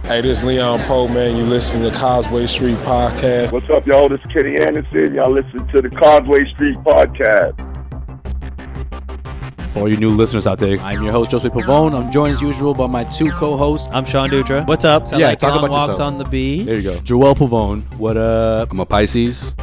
Hey, this is Leon Poe, man. You listening to Causeway Street Podcast. What's up, y'all? This is Kenny Anderson. Y'all listen to the Causeway Street Podcast. For all you new listeners out there, I'm your host, Josue Pavone. I'm joined as usual by my two co-hosts. I'm Sean Dutra. What's up? Yeah, like talk long about walks yourself. on the bee. There you go. Joel Pavone. What up? I'm a Pisces.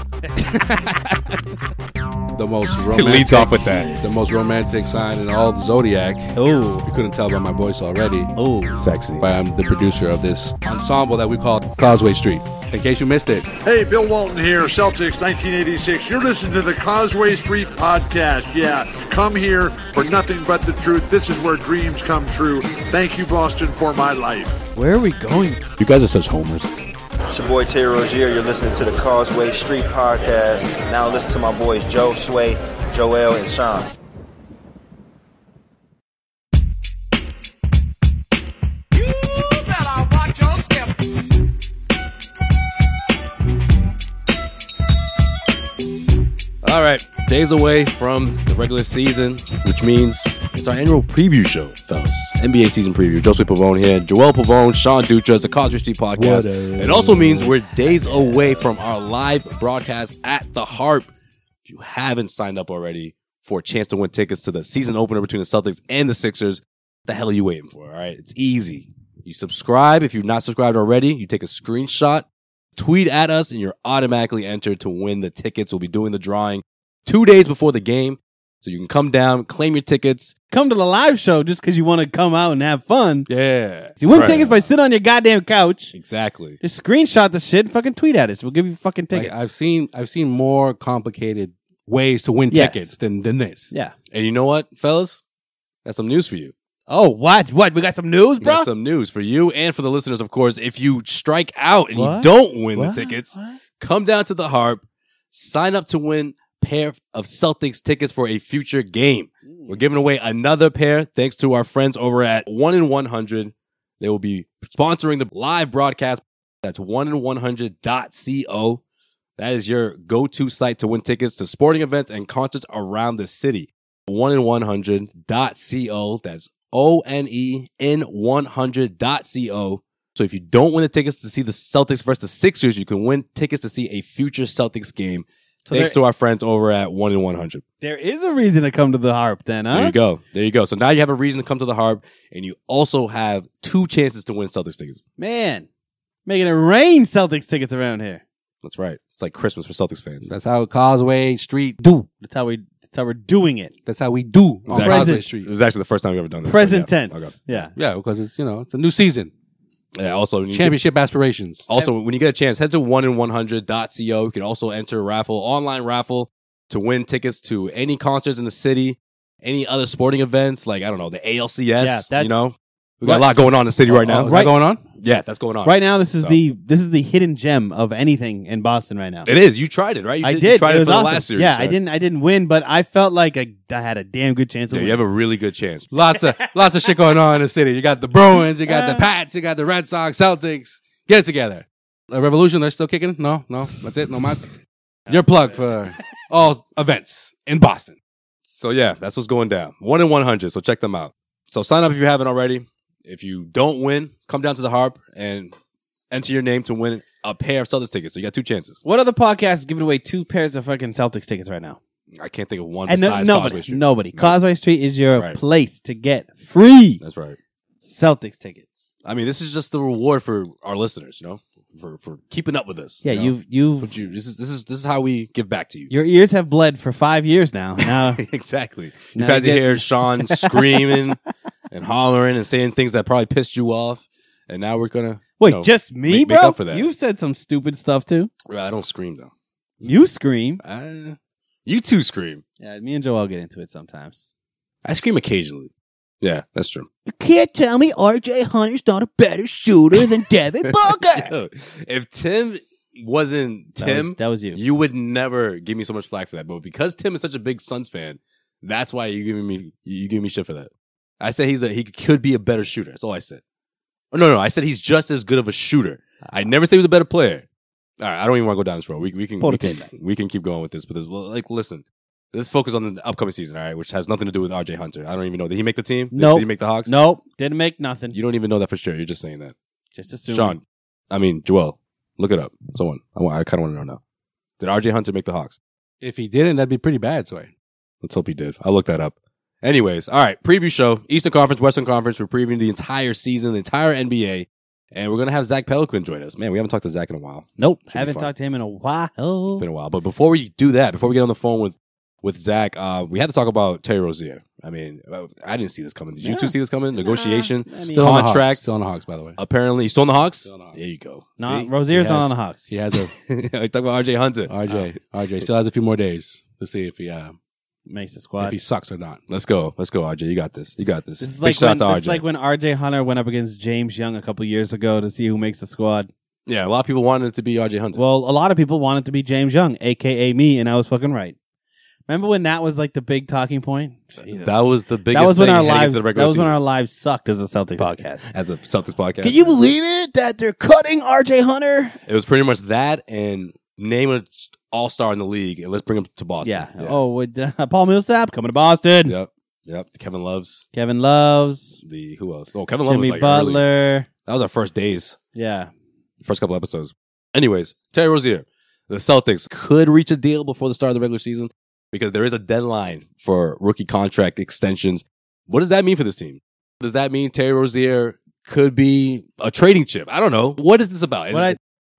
The most romantic. It leads off with that. The most romantic sign in all the zodiac. Oh, If you couldn't tell by my voice already. oh, Sexy. But I'm the producer of this ensemble that we call Causeway Street. In case you missed it. Hey, Bill Walton here, Celtics 1986. You're listening to the Causeway Street Podcast. Yeah, come here for nothing but the truth. This is where dreams come true. Thank you, Boston, for my life. where are we going? You guys are such homers. It's your boy Terry Rozier. You're listening to the Causeway Street Podcast. Now listen to my boys Joe, Sway, Joel, and Sean. All right, days away from the regular season, which means it's our annual preview show, fellas. NBA season preview. Josue Pavone here, Joel Pavone, Sean Dutra. It's the Causeway Street Podcast. It also means we're days away from our live broadcast at the Harp. If you haven't signed up already for a chance to win tickets to the season opener between the Celtics and the Sixers, what the hell are you waiting for? All right, it's easy. You subscribe. If you've not subscribed already, you take a screenshot, tweet at us, and you're automatically entered to win the tickets. We'll be doing the drawing 2 days before the game, so you can come down, claim your tickets. Come to the live show just because you want to come out and have fun. Yeah. So you win Right. tickets by sitting on your goddamn couch. Exactly. Just screenshot the shit and fucking tweet at us. We'll give you fucking Like, tickets. I've seen more complicated ways to win Yes. tickets than this. Yeah. And you know what, fellas? That's some news for you. Oh, what? What? We got some news, We bro? got some news for you and for the listeners, of course. If you strike out and What? you don't win What? the tickets, What? come down to the Harp, sign up to win a pair of Celtics tickets for a future game. We're giving away another pair thanks to our friends over at 1 in 100. They will be sponsoring the live broadcast. That's 1in100.co. That is your go-to site to win tickets to sporting events and concerts around the city. 1in100.co. That's ONEN100.co. So if you don't win the tickets to see the Celtics versus the Sixers, you can win tickets to see a future Celtics game. So Thanks to our friends over at 1 in 100. There is a reason to come to the Harp then, huh? There you go. There you go. So now you have a reason to come to the Harp, and you also have 2 chances to win Celtics tickets. Man, making it rain Celtics tickets around here. That's right. It's like Christmas for Celtics fans. That's how Causeway Street do. That's how we're doing it. That's how we do on Exactly. Causeway Street. This is actually the first time we've ever done this. Present but yeah. tense. Okay. Yeah. Yeah, because it's it's a new season. Yeah. Also, when you Championship aspirations. Also, when you get a chance, head to 1in100.co. You can also enter a online raffle to win tickets to any concerts in the city, any other sporting events, like, I don't know, the ALCS. Yeah, that's- We got a lot going on in the city right now. Is that going on? Yeah, that's going on. Right now, this is the hidden gem of anything in Boston right now. It is. You tried it, right? I You did. tried It it was for awesome. the last series. Yeah, right? I didn't win, but I felt like I had a damn good chance of Yeah, winning. you have a really good chance. Lots of shit going on in the city. You got the Bruins, you got the Pats, you got the Red Sox, Celtics. Get it together. The Revolution, they're still kicking? No, that's it. No Mats. Your plug for all events in Boston. So yeah, that's what's going down. 1 in 100. So check them out. So sign up if you haven't already. If you don't win, come down to the Harp and enter your name to win a pair of Celtics tickets. So you got 2 chances. What other podcast is giving away 2 pairs of fucking Celtics tickets right now? I can't think of one And besides Causeway Street. nobody. No. Causeway Street is your That's right. place to get free That's right. Celtics tickets. I mean, this is just the reward for our listeners, for keeping up with us. Yeah, you know? you've This is how we give back to you. your ears have bled for 5 years now. Now Exactly. Now You've had you to get- hear Sean screaming and hollering and saying things that probably pissed you off, and now we're gonna wait, just me, make bro? up for that. You've said some stupid stuff too. Well, I don't scream though. You scream. You two scream. Yeah, me and Joel get into it sometimes. I scream occasionally. Yeah, that's true. You can't tell me RJ Hunter's not a better shooter than Devin Booker. Yo, if Tim wasn't Tim, That was you. you would never give me so much flack for that. But because Tim is such a big Suns fan, that's why you give me shit for that. I said he could be a better shooter. That's all I said. Oh, no, I said he's just as good of a shooter. I never said he was a better player. All right, I don't even want to go down this road. We can Pull the tape back. we can keep going with this, but listen, let's focus on the upcoming season, all right, which has nothing to do with RJ Hunter. I don't even know. Did he make the team? Nope. Did he make the Hawks? Nope. Didn't make nothing. You don't even know that for sure. You're just saying that. Just assume. Joel, look it up. Someone. I kind of want to know now. Did RJ Hunter make the Hawks? If he didn't, that'd be pretty bad, Sway. Let's hope he did. I'll look that up. Anyways, all right, preview show. Eastern Conference, Western Conference. We're previewing the entire season, the entire NBA. And we're going to have Zach Peloquin join us. Man, we haven't talked to Zach in a while. Nope. Should be Haven't fun. talked to him in a while. It's been a while. But before we do that, before we get on the phone with Zach, we had to talk about Terry Rozier. I mean, I didn't see this coming. Did you two see this coming? Negotiation, Still on the Hawks. contract. Still on the Hawks, by the way. Apparently, he's still on the Hawks? Still on the Hawks. There you go. No, See? Rozier's not on the Hawks. He has a We talk about RJ Hunter. RJ still has a few more days to see if he Makes the squad. sucks or not. Let's go, RJ. You got this. This is Big like shout out to RJ. like when RJ Hunter went up against James Young a couple years ago to see who makes the squad. Yeah, a lot of people wanted it to be RJ Hunter. Well, a lot of people wanted to be James Young, a.k.a. me, and I was fucking right. Remember when that was like the big talking point? Jesus. That was the biggest That was when thing our heading into lives. the That regular was when season. our lives sucked as a Celtics podcast. As a Celtics podcast. Can you believe it that they're cutting RJ Hunter? It was pretty much that and name an all-star in the league and let's bring him to Boston. Yeah. Oh, with Paul Millsap coming to Boston. Yep. Kevin Loves. Kevin Loves. Who else? Oh, Kevin Love was Jimmy like early. Butler. That was our first days. Yeah. First couple episodes. Anyways, Terry Rozier. The Celtics could reach a deal before the start of the regular season because there is a deadline for rookie contract extensions. What does that mean for this team? Does that mean Terry Rozier could be a trading chip? I don't know. What is this about?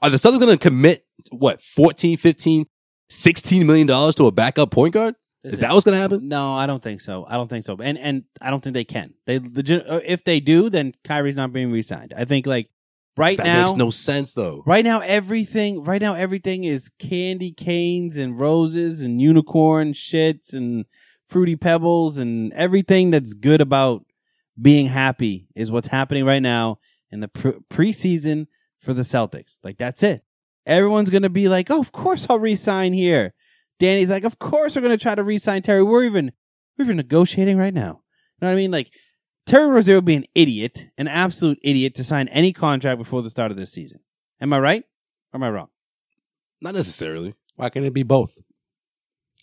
Are the Celtics going to commit, $14, $15, $16 million to a backup point guard? Is that what's going to happen? No, I don't think so. And I don't think they can. If they do, then Kyrie's not being re-signed. I think like right now that makes no sense though. Right now everything is candy canes and roses and unicorn shits and fruity pebbles and everything that's good about being happy is what's happening right now in the preseason for the Celtics. Like that's it. Everyone's going to be like, "Oh, of course I'll re-sign here." Danny's like, "Of course we're going to try to re-sign Terry. We're even negotiating right now." You know what I mean? Like Terry Rozier would be an idiot, an absolute idiot to sign any contract before the start of this season. Am I right? Or am I wrong? Not necessarily. Why can't it be both?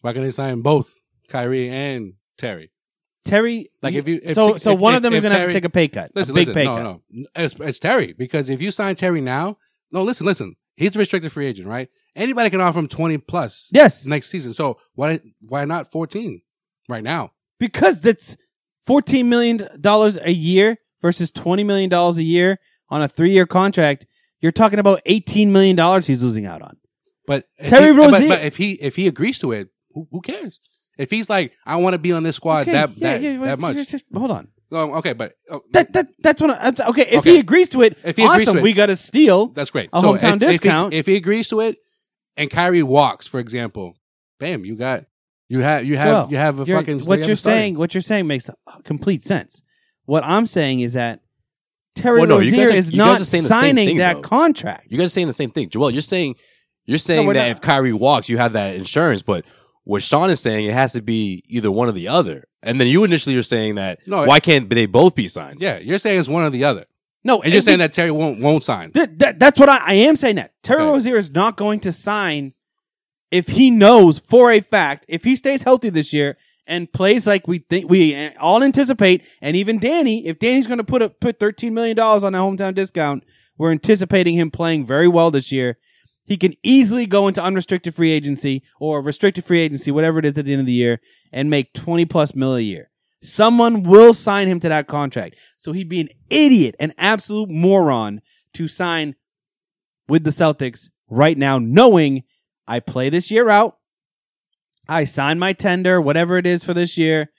Why can't they sign both Kyrie and Terry? Terry, like so one of them is going to have to take a pay cut. Listen, a big pay cut. No. It's Terry because if you sign Terry now, listen. He's a restricted free agent, right? Anybody can offer him 20 plus. Yes. Next season. So why not 14 right now? Because that's $14 million a year versus $20 million a year on a 3-year contract. You're talking about $18 million he's losing out on. But Terry Rozier, but if he agrees to it, who cares? If he's like, I want to be on this squad that much. Hold on. Okay, but that's what okay. If he agrees to it, awesome. We got a steal. That's great. A hometown discount. If he agrees to it, and Kyrie walks, for example, bam, you have a fucking. What you're saying makes complete sense. What I'm saying is that Terry Rozier is not signing that contract. You guys are saying the same thing, Joel. You're saying that if Kyrie walks, you have that insurance, but what Sean is saying, it has to be either one or the other. And then you initially are saying that why can't they both be signed? Yeah, you're saying it's one or the other. No, and you're saying that Terry won't sign. That's what I am saying. That Terry Rozier is not going to sign if he knows for a fact if he stays healthy this year and plays like we all anticipate, and even Danny, if Danny's going to put $13 million on a hometown discount, we're anticipating him playing very well this year. He can easily go into unrestricted free agency or restricted free agency, whatever it is at the end of the year, and make 20 plus mil a year. Someone will sign him to that contract. So he'd be an idiot, an absolute moron to sign with the Celtics right now, knowing I play this year out. I sign my tender, whatever it is for this year.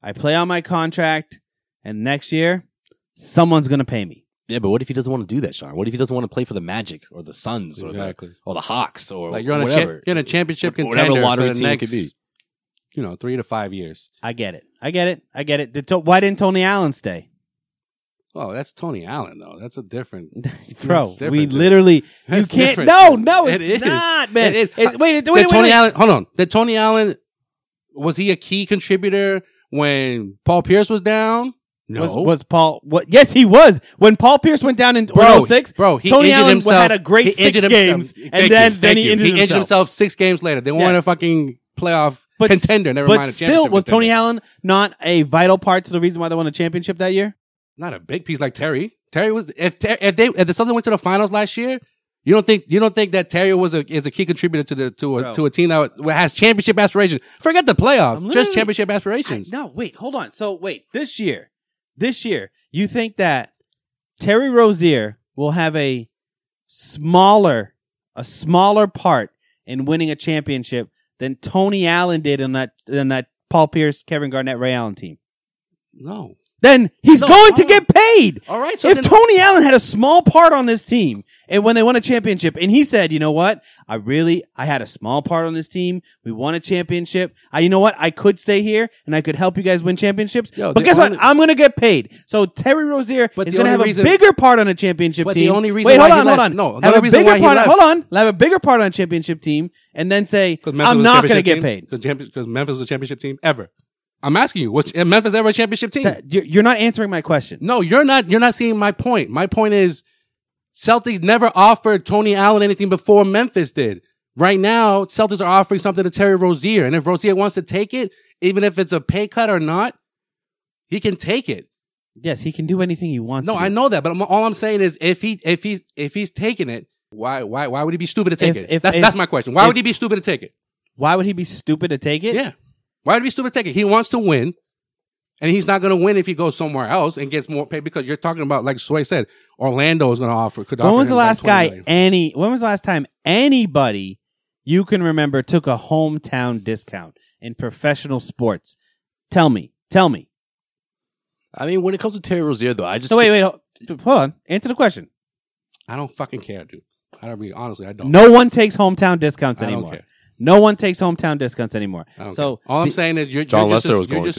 I play on my contract, and next year, someone's going to pay me. Yeah, but what if he doesn't want to do that, Sean? What if he doesn't want to play for the Magic or the Suns or the Hawks or like you're whatever? You're in a championship contender whatever lottery for the team next, could be. 3 to 5 years. I get it. Why didn't Tony Allen stay? Oh, that's Tony Allen, though. That's a different... Bro, we literally... You can't... No, it's not, man. It is. Wait. Tony Allen... Hold on. Did Tony Allen... Was he a key contributor when Paul Pierce was down? No. Was Paul? What? Yes, he was. When Paul Pierce went down in 06, he Tony injured Allen himself. had a great 6 games, and then he injured himself 6 games later. They weren't a fucking playoff contender. Never mind a championship. But still, was Tony Allen not a vital part to the reason why they won a championship that year? Not a big piece like Terry. Terry was if the Celtics went to the finals last year. You don't think that Terry is a key contributor to a team that has championship aspirations? Forget the playoffs, just championship aspirations. No, wait, hold on. So wait, this year, you think that Terry Rozier will have a smaller part in winning a championship than Tony Allen did in that Paul Pierce, Kevin Garnett, Ray Allen team? No. Then he's going to get paid. All right. So if Tony Allen had a small part on this team and when they won a championship and he said, you know what? I had a small part on this team. We won a championship. You know what? I could stay here and I could help you guys win championships. But guess what? I'm going to get paid. So Terry Rozier is going to have a bigger part on a championship team. The only reason Wait, hold on. No, have a bigger part. Hold on. Have a bigger part on a championship team and then say, I'm not going to get paid. Because Memphis was a championship team ever. I'm asking you, was Memphis ever a championship team? You're not answering my question. No, you're not. You're not seeing my point. My point is, Celtics never offered Tony Allen anything before Memphis did. Right now, Celtics are offering something to Terry Rozier, and if Rozier wants to take it, even if it's a pay cut or not, he can take it. Yes, he can do anything he wants. No, I know that, but all I'm saying is, if he's taking it, why would he be stupid to take it? That's my question. Why would he be stupid to take it? Why would he be stupid to take it? Yeah. Why would he be stupid to take it? He wants to win, and he's not going to win if he goes somewhere else and gets more pay because you're talking about, like Sway said, Orlando is going to offer. When was the last time anybody you can remember took a hometown discount in professional sports? Tell me. I mean, when it comes to Terry Rozier, though, I just wait, hold on. Answer the question. I don't fucking care, dude. Honestly, I don't. No one takes hometown discounts anymore. I don't care. No one takes hometown discounts anymore. So all I'm saying is you're just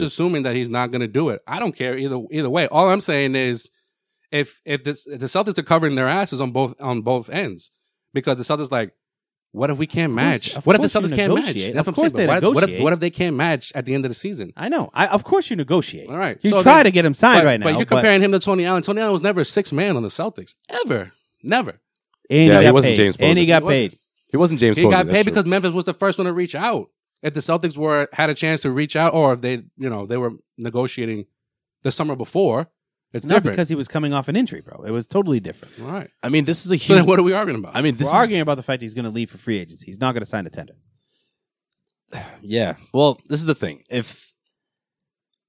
assuming that he's not going to do it. I don't care either way. All I'm saying is if the Celtics are covering their asses on both ends because the Celtics like, what if we can't match? What if the Celtics can't match? Of course they negotiate. What if they can't match at the end of the season? I know. Of course you negotiate. All right. You try to get him signed right now. But you're comparing him to Tony Allen. Tony Allen was never a 6th man on the Celtics. Ever. Never. And he wasn't James Posey. And he got paid. He wasn't James Posey. He got paid because Memphis was the first one to reach out. If the Celtics had a chance to reach out, or if they were negotiating the summer before, it's different. Because he was coming off an injury, bro. It was totally different. All right. I mean, this is a huge. So then what are we arguing about? I mean, we're arguing about the fact that he's going to leave for free agency. He's not going to sign a tender. Yeah. Well, this is the thing. If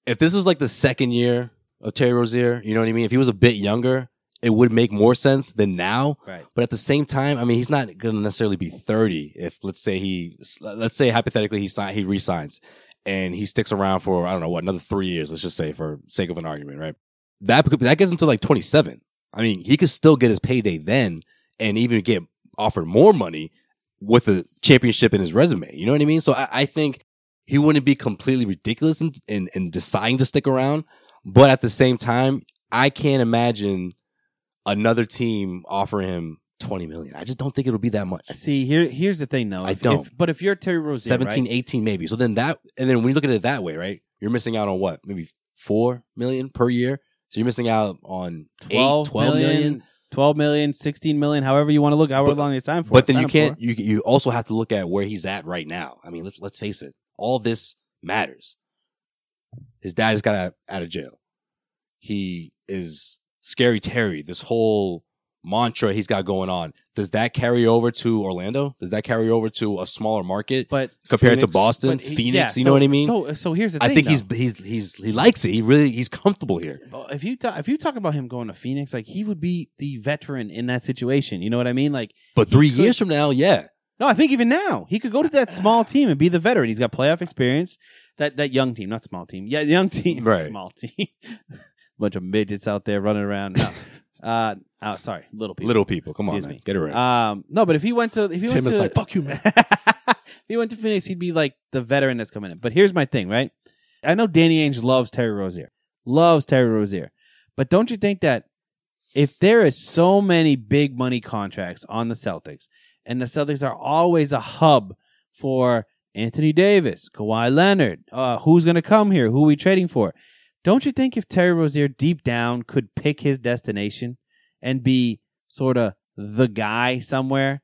this was like the second year of Terry Rozier, you know what I mean? If he was a bit younger, it would make more sense than now. Right. But at the same time, I mean, he's not going to necessarily be 30 if, let's say hypothetically he re-signs and he sticks around for, I don't know what, another 3 years, let's just say for sake of an argument, right? That gets him to like 27. I mean, he could still get his payday then and even get offered more money with a championship in his resume. You know what I mean? So I think he wouldn't be completely ridiculous in deciding to stick around. But at the same time, I can't imagine another team offering him $20 million. I just don't think it'll be that much. See, here's the thing, though. But if you're Terry Rozier, 17, right? 18 maybe. So then when you look at it that way, right? You're missing out on what? Maybe $4 million per year. So you're missing out on 12 million. 12 million, 16 million, however you want to look, however long they sign for. But then you also have to look at where he's at right now. I mean, let's face it. All this matters. His dad just got out of jail. He is Scary Terry, this whole mantra he's got going on. Does that carry over to Orlando? Does that carry over to a smaller market? But compared to Boston, Phoenix, you know what I mean? So here's the thing. I think he likes it. He's comfortable here. If you talk about him going to Phoenix, like he would be the veteran in that situation. You know what I mean? Like, but 3 years from now, yeah. No, I think even now he could go to that small team and be the veteran. He's got playoff experience. That young team, not small team. Yeah, young team, right. Small team. Bunch of midgets out there running around. No. Sorry, little people. Little people. Come on, man. Get it right. No, but if he went to like, fuck you, man. If he went to Phoenix, he'd be like the veteran that's coming in. But here's my thing, right? I know Danny Ainge loves Terry Rozier. But don't you think that if there is so many big money contracts on the Celtics, and the Celtics are always a hub for Anthony Davis, Kawhi Leonard, who's going to come here, who are we trading for? Don't you think if Terry Rozier deep down could pick his destination and be sort of the guy somewhere,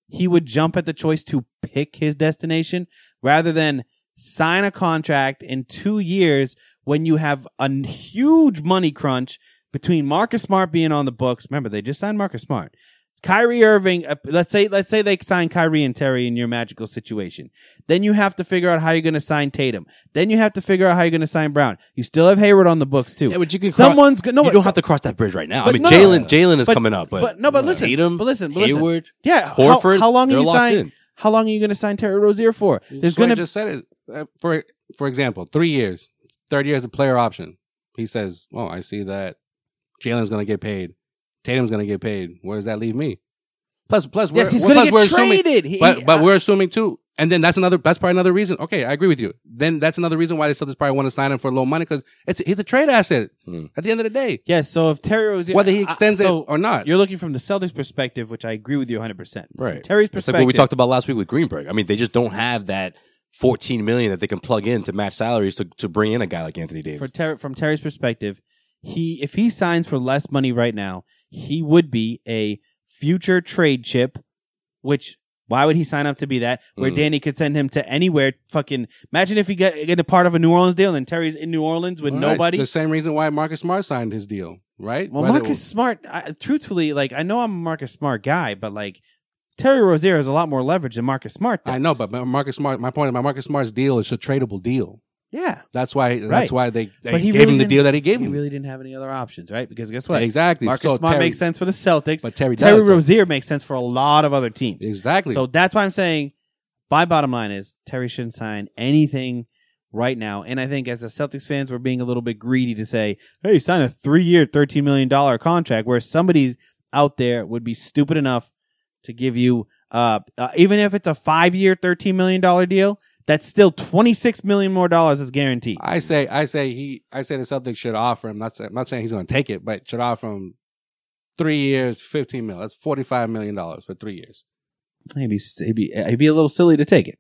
he would jump at the choice to pick his destination rather than sign a contract in 2 years when you have a huge money crunch between Marcus Smart being on the books. Remember, they just signed Marcus Smart. Kyrie Irving, let's say they sign Kyrie and Terry in your magical situation. Then you have to figure out how you're going to sign Tatum. Then you have to figure out how you're going to sign Brown. You still have Hayward on the books too. Yeah, but you can you don't have to cross that bridge right now. I mean, no, Jalen is coming up, but listen, Tatum, Hayward, yeah, Horford, how long are they're you locked sign? in. How long are you going to sign Terry Rozier for? There's going to just said it for example, 3 years, third year is a player option. He says, "Oh, I see that Jalen's going to get paid, Tatum's going to get paid. Where does that leave me?" Plus, he's going to get traded. But we're assuming too, and then that's probably another reason. Okay, I agree with you. Then that's another reason why the Celtics probably want to sign him for low money because he's a trade asset at the end of the day. Yes. So if Terry Rozier, whether he extends it or not, you're looking from the Celtics perspective, which I agree with you 100%. Right. From Terry's It's perspective, like what we talked about last week with Greenberg. I mean, they just don't have that $14 million that they can plug in to match salaries to bring in a guy like Anthony Davis. From Terry's perspective, if he signs for less money right now, he would be a future trade chip. Which, why would he sign up to be that? Where Danny could send him to anywhere. Fucking imagine if he get a part of a New Orleans deal and Terry's in New Orleans with nobody. The same reason why Marcus Smart signed his deal, right? Well, Marcus Smart, truthfully, like I know I'm a Marcus Smart guy, but like Terry Rozier has a lot more leverage than Marcus Smart does. I know, but Marcus Smart. My point about Marcus Smart's deal is a tradable deal. Yeah, that's why they gave really him the deal that he gave him. He really didn't have any other options, right? Because guess what? Exactly. Marcus Smart makes sense for the Celtics, but Terry Rozier makes sense for a lot of other teams. Exactly. So that's why I'm saying my bottom line is Terry shouldn't sign anything right now. And I think as the Celtics fans, we're being a little bit greedy to say, hey, sign a 3-year, $13 million contract, where somebody out there would be stupid enough to give you, even if it's a 5-year, $13 million deal, that's still $26 million more is guaranteed. I say the Celtics should offer him. I'm not saying he's going to take it, but should offer him 3 years, $15 million. That's $45 million for 3 years. He'd be a little silly to take it.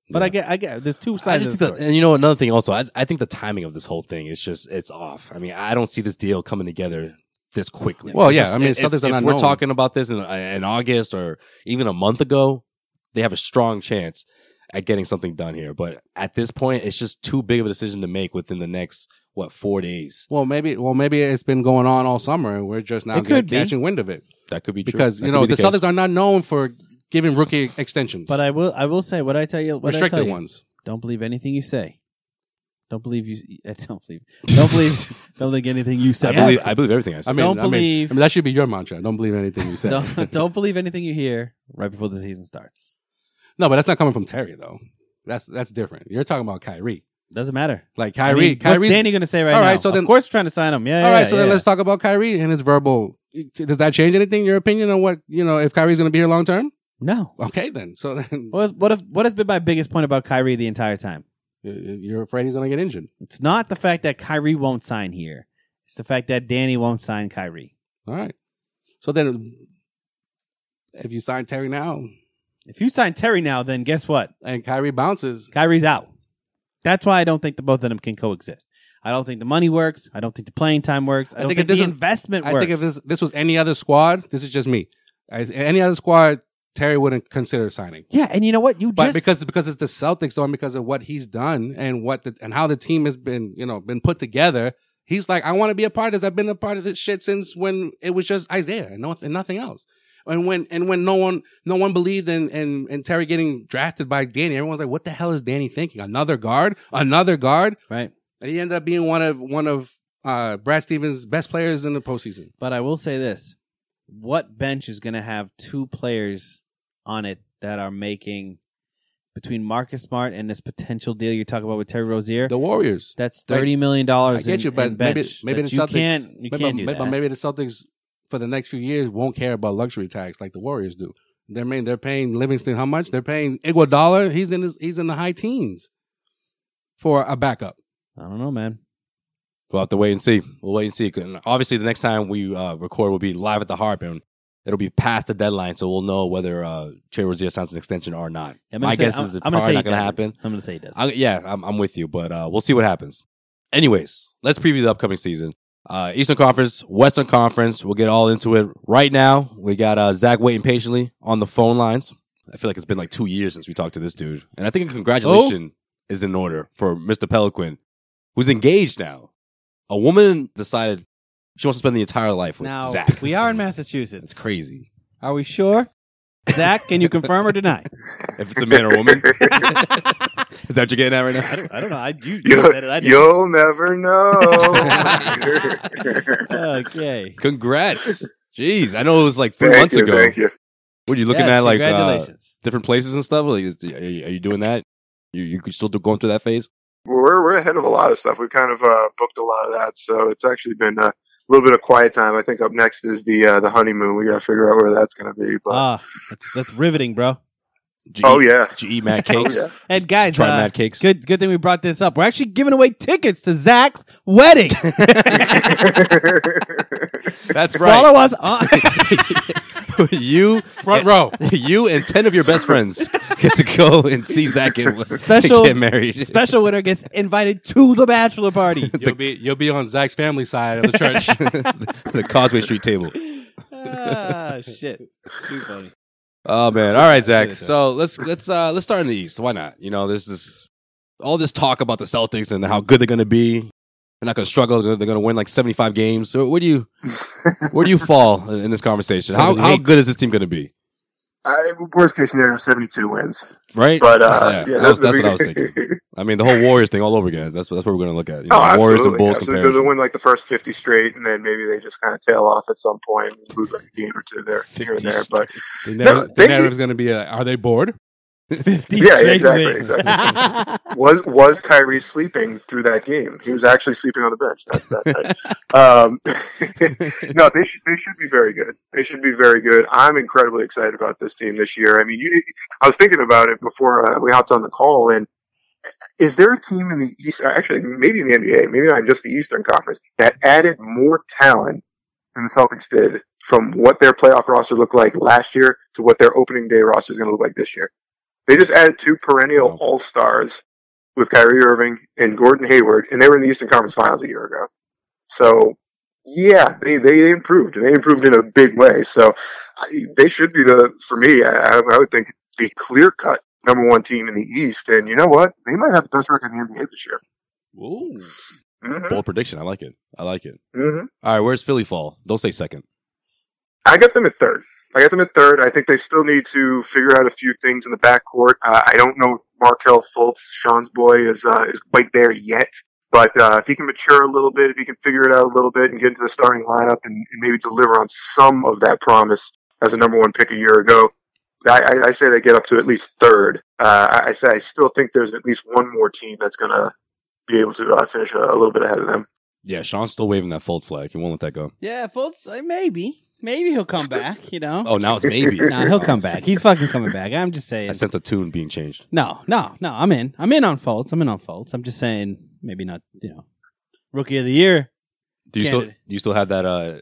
But yeah. I get. There's two sides. Of the story. And you know another thing also, I think the timing of this whole thing is it's off. I mean, I don't see this deal coming together this quickly. Well, yeah. I mean, Celtics are not. If we're talking about this in August or even a month ago, they have a strong chance at getting something done here. But at this point, it's just too big of a decision to make within the next 4 days. Well, maybe it's been going on all summer, and we're just now catching wind of it. That could be true. Because the Celtics are not known for giving rookie extensions. But I will say what I tell you. Restricted ones. Don't believe anything you say. Don't believe anything you say. I believe everything I say. I mean, that should be your mantra. Don't believe anything you say. Don't believe anything you hear right before the season starts. No, but that's not coming from Terry though. That's different. You're talking about Kyrie. Doesn't matter. Like Kyrie. What's Danny going to say right now? All right, so then, of course, trying to sign him. Yeah. All right, so then let's talk about Kyrie and his verbal. Does that change anything? Your opinion on what if Kyrie's going to be here long term? No. Okay, then. So then, what has been my biggest point about Kyrie the entire time? You're afraid he's going to get injured. It's not the fact that Kyrie won't sign here. It's the fact that Danny won't sign Kyrie. All right. So then, if you sign Terry now. If you sign Terry now, then guess what? And Kyrie bounces. Kyrie's out. That's why I don't think the both of them can coexist. I don't think the money works. I don't think the playing time works. I don't think the investment works. I think if this was any other squad, this is just me. Any other squad, Terry wouldn't consider signing. Yeah, and you know what? Because it's the Celtics, though, and because of what he's done and and how the team has been put together. He's like, I want to be a part of this. I've been a part of this shit since when it was just Isaiah and nothing else. And when no one believed in Terry getting drafted by Danny, everyone's like, what the hell is Danny thinking? Another guard? Right. And he ended up being one of Brad Stevens' best players in the postseason. But I will say this. What bench is going to have two players on it that are making between Marcus Smart and this potential deal you're talking about with Terry Rozier? The Warriors. That's $30 million. I get you, but in maybe bench the Celtics you can't do that. But maybe the Celtics for the next few years won't care about luxury tax like the Warriors do. They're paying Livingston how much? They're paying Iguodala. He's in the high teens for a backup. I don't know, man. We'll have to wait and see. We'll wait and see. And obviously, the next time we record will be live at the Harp, and it'll be past the deadline, so we'll know whether Terry Rozier signs an extension or not. My guess is it's probably not going to happen. I'm going to say it does. I'm with you, but we'll see what happens. Anyways, let's preview the upcoming season. Eastern Conference, Western Conference. We'll get all into it right now. We got Zach waiting patiently on the phone lines. I feel like it's been like 2 years since we talked to this dude. And I think a congratulations is in order for Mr. Peloquin, who's engaged now. A woman decided she wants to spend the entire life with Now, Zach. we are in Massachusetts. It's crazy. Are we sure? Zach, can you confirm or deny? If it's a man or a woman. Is that what you're getting at right now? I don't know. You said it. I didn't. You'll never know. Okay. Congrats. Jeez. I know it was like 3 Thank months you, ago. Thank you. What are you looking Yes, at? Like congratulations. different places and stuff? Like, are you doing that? You still going through that phase? We're ahead of a lot of stuff. We've kind of booked a lot of that, so it's actually been a little bit of quiet time. I think up next is the honeymoon. We got to figure out where that's going to be. But That's riveting, bro. yeah. Did you eat mad cakes? Oh, yeah. And guys, Try mad cakes. good thing we brought this up. We're actually giving away tickets to Zach's wedding. That's right. Follow us on. You Front row. You and 10 of your best friends get to go and see Zach get married. Special winner gets invited to the bachelor party. You'll be on Zach's family side of the church. The Causeway Street table. Shit. Too funny. Oh man! All right, Zach. So let's start in the East. Why not? You know, there's all this talk about the Celtics and how good they're going to be. They're not going to struggle. They're going to win like 75 games. So where do you fall in this conversation? How good is this team going to be? Worst case scenario, 72 wins. Right? But that's what I was thinking. I mean, the whole Warriors thing all over again. That's what we're going to look at. You know, Warriors and Bulls comparison. They'll win like the first 50 straight, and then maybe they just kind of tail off at some point and lose like a game or two there, here and there. But the narrative is going to be, are they bored? 50 yeah, straight exactly. wins. Was Kyrie sleeping through that game? He was actually sleeping on the bench. That's that night. No, they should be very good. They should be very good. I'm incredibly excited about this team this year. I mean, I was thinking about it before we hopped on the call, and is there a team in the East, actually maybe in the NBA, maybe not just the Eastern Conference, that added more talent than the Celtics did from what their playoff roster looked like last year to what their opening day roster is going to look like this year? They just added 2 perennial all-stars with Kyrie Irving and Gordon Hayward, and they were in the Eastern Conference Finals a year ago. So, yeah, they improved. They improved in a big way. So, they should be for me, I would think, the clear-cut number 1 team in the East. And you know what? They might have the best record in the NBA this year. Ooh. Mm-hmm. Bold prediction. I like it. Mm-hmm. All right, where's Philly fall? Don't say second. I got them at third. I think they still need to figure out a few things in the backcourt. I don't know if Markelle Fultz, Sean's boy, is quite there yet. But if he can mature a little bit, if he can figure it out a little bit and get into the starting lineup and maybe deliver on some of that promise as a number 1 pick a year ago, I say they get up to at least third. I still think there's at least one more team that's going to be able to finish a little bit ahead of them. Yeah, Sean's still waving that Fultz flag. He won't let that go. Yeah, Fultz, maybe. Maybe he'll come back, you know? Oh, now it's maybe. Nah, he'll come back. He's fucking coming back. I'm just saying. I sense a tune being changed. No. I'm in on Fultz. I'm just saying maybe not, Rookie of the Year. Do you still have that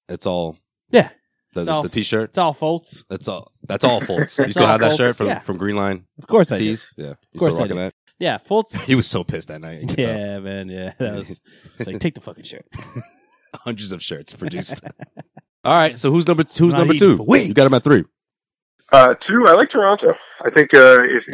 it's all the t-shirt? It's all Fultz. That's all Fultz. You still have that shirt from Green Line? Of course I do. Tees? Yeah. You course still I rocking do. that? Yeah, Fultz. He was so pissed that night. You can tell. Yeah, man, yeah. That was it's like, take the fucking shirt. Hundreds of shirts produced. All right, so who's number 2? You got him at 3. 2, I like Toronto. I think if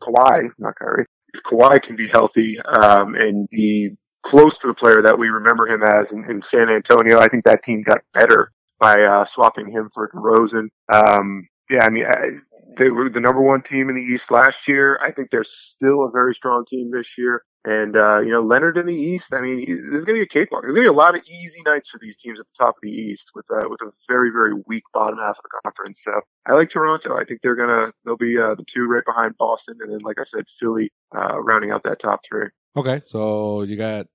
Kawhi, not Kyrie, if Kawhi can be healthy and be close to the player that we remember him as in San Antonio, I think that team got better by swapping him for DeRozan. They were the number 1 team in the East last year. I think they're still a very strong team this year. And, Leonard in the East, I mean, there's going to be a cakewalk. There's going to be a lot of easy nights for these teams at the top of the East with a very, very weak bottom half of the conference. So I like Toronto. I think they'll be the 2 right behind Boston. And then, like I said, Philly rounding out that top 3. Okay. So you got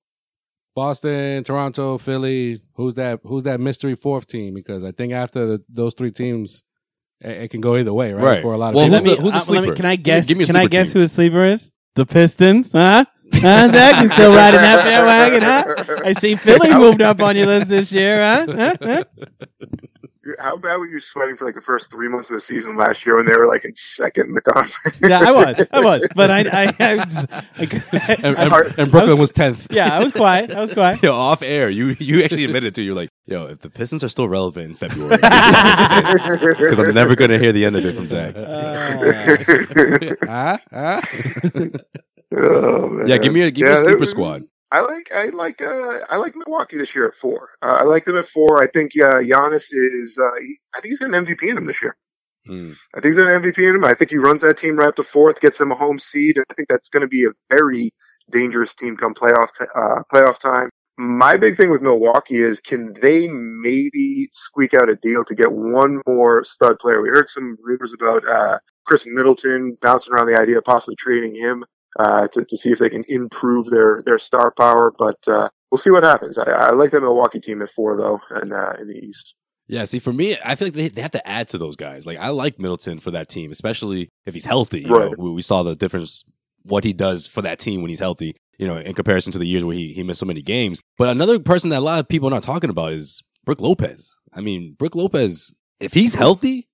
Boston, Toronto, Philly. Who's that mystery 4th team? Because I think after those 3 teams, it can go either way, right? For a lot of people. Who's a sleeper? Can I guess? Give me a Can I sleeper guess team. who his sleeper is? The Pistons, huh? Zach, you still riding that bandwagon, huh? I see Philly moved up on your list this year, huh? How bad were you sweating for like the first 3 months of the season last year when they were like in second in the conference? Yeah, I was, but I and Brooklyn was 10th. Yeah, I was quiet. Yo, off air, you actually admitted to. You're like, yo, if the Pistons are still relevant in February, because I'm never gonna hear the end of it from Zach. Oh, man. Yeah, give me a sleeper squad. I like Milwaukee this year at 4. I like them at 4. I think Giannis is. I think he's got an MVP in him this year. I think he's got an MVP in him. I think he runs that team right up to 4th, gets them a home seed. I think that's going to be a very dangerous team come playoff time. My big thing with Milwaukee is, can they maybe squeak out a deal to get one more stud player? We heard some rumors about Chris Middleton bouncing around the idea of possibly trading him. To see if they can improve their star power, but we'll see what happens. I like the Milwaukee team at 4 though, and in the East. Yeah, see, for me, I feel like they have to add to those guys. Like, I like Middleton for that team, especially if he's healthy. You know, we saw the difference, what he does for that team when he's healthy, you know, in comparison to the years where he missed so many games. But another person that a lot of people are not talking about is Brook Lopez. I mean, Brook Lopez, if he's healthy,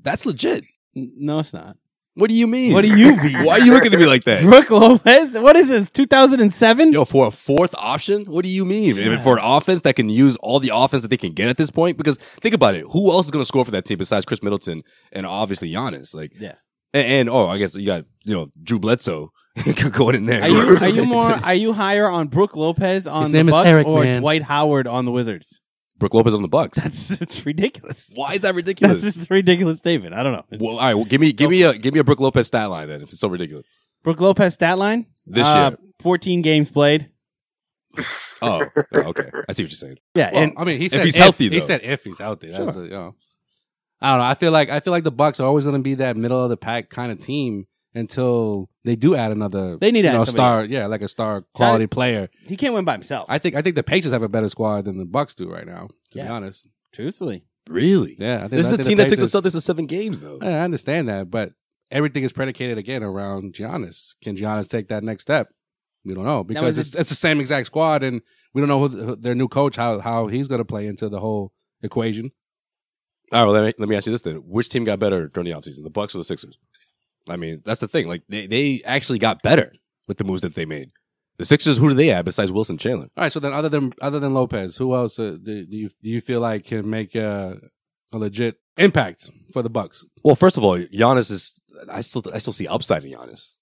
that's legit. No, it's not. What do you mean? What do you mean? Why are you looking at me like that? Brook Lopez? What is this, 2007? Yo, for a 4th option? What do you mean? Yeah. For an offense that can use all the offense that they can get at this point? Because think about it. Who else is going to score for that team besides Chris Middleton and obviously Giannis? Like, yeah. And I guess you got, Drew Bledsoe going in there. Are you higher on Brook Lopez on the Bucks or Dwight Howard on the Wizards? Brook Lopez on the Bucks. That's ridiculous. Why is that ridiculous? That's just a ridiculous statement. I don't know. Well, all right. Well, give me a Brook Lopez stat line then, if it's so ridiculous. Brook Lopez stat line this year, 14 games played. Oh, okay. I see what you're saying. Yeah, well, and I mean, he said if he's healthy. Though. He said if he's healthy. Sure. That's I don't know. I feel like the Bucks are always going to be that middle of the pack kind of team until they do add another. They need to add a star. else. Yeah, like a star quality player. He can't win by himself. I think the Pacers have a better squad than the Bucks do right now. To be honest, truthfully, really, yeah. This is the team that took the Celtics to 7 games, though. I understand that, but everything is predicated again around Giannis. Can Giannis take that next step? We don't know because it's the same exact squad, and we don't know who their new coach how he's going to play into the whole equation. All right, well, let me ask you this then: which team got better during the offseason, the Bucks or the Sixers? I mean, that's the thing. Like they actually got better with the moves that they made. The Sixers, who do they have besides Wilson Chandler? All right, so then other than Lopez, who else do you feel like can make a legit impact for the Bucks? Well, first of all, Giannis is. I still see upside in Giannis.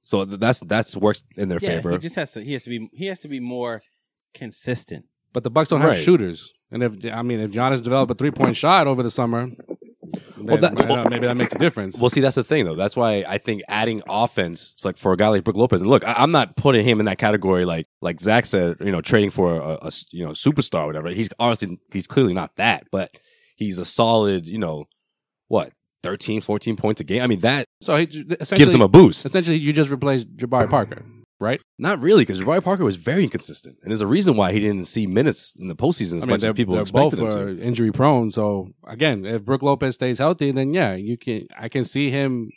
So that's works in their favor. He just has to be more consistent. But the Bucks don't have shooters, and if Giannis developed a 3-point shot over the summer. Maybe that makes a difference. Well, see, that's the thing, though. That's why I think adding offense, like for a guy like Brook Lopez, and look, I'm not putting him in that category like Zach said, trading for a superstar or whatever. He's clearly not that, but he's a solid, 13, 14 points a game. I mean, that gives him a boost. Essentially, you just replaced Jabari Parker, right? Not really, because Jabari Parker was very inconsistent, and there's a reason why he didn't see minutes in the postseason as much as people expected him to. Injury prone. So again, if Brook Lopez stays healthy, then yeah, I can see him.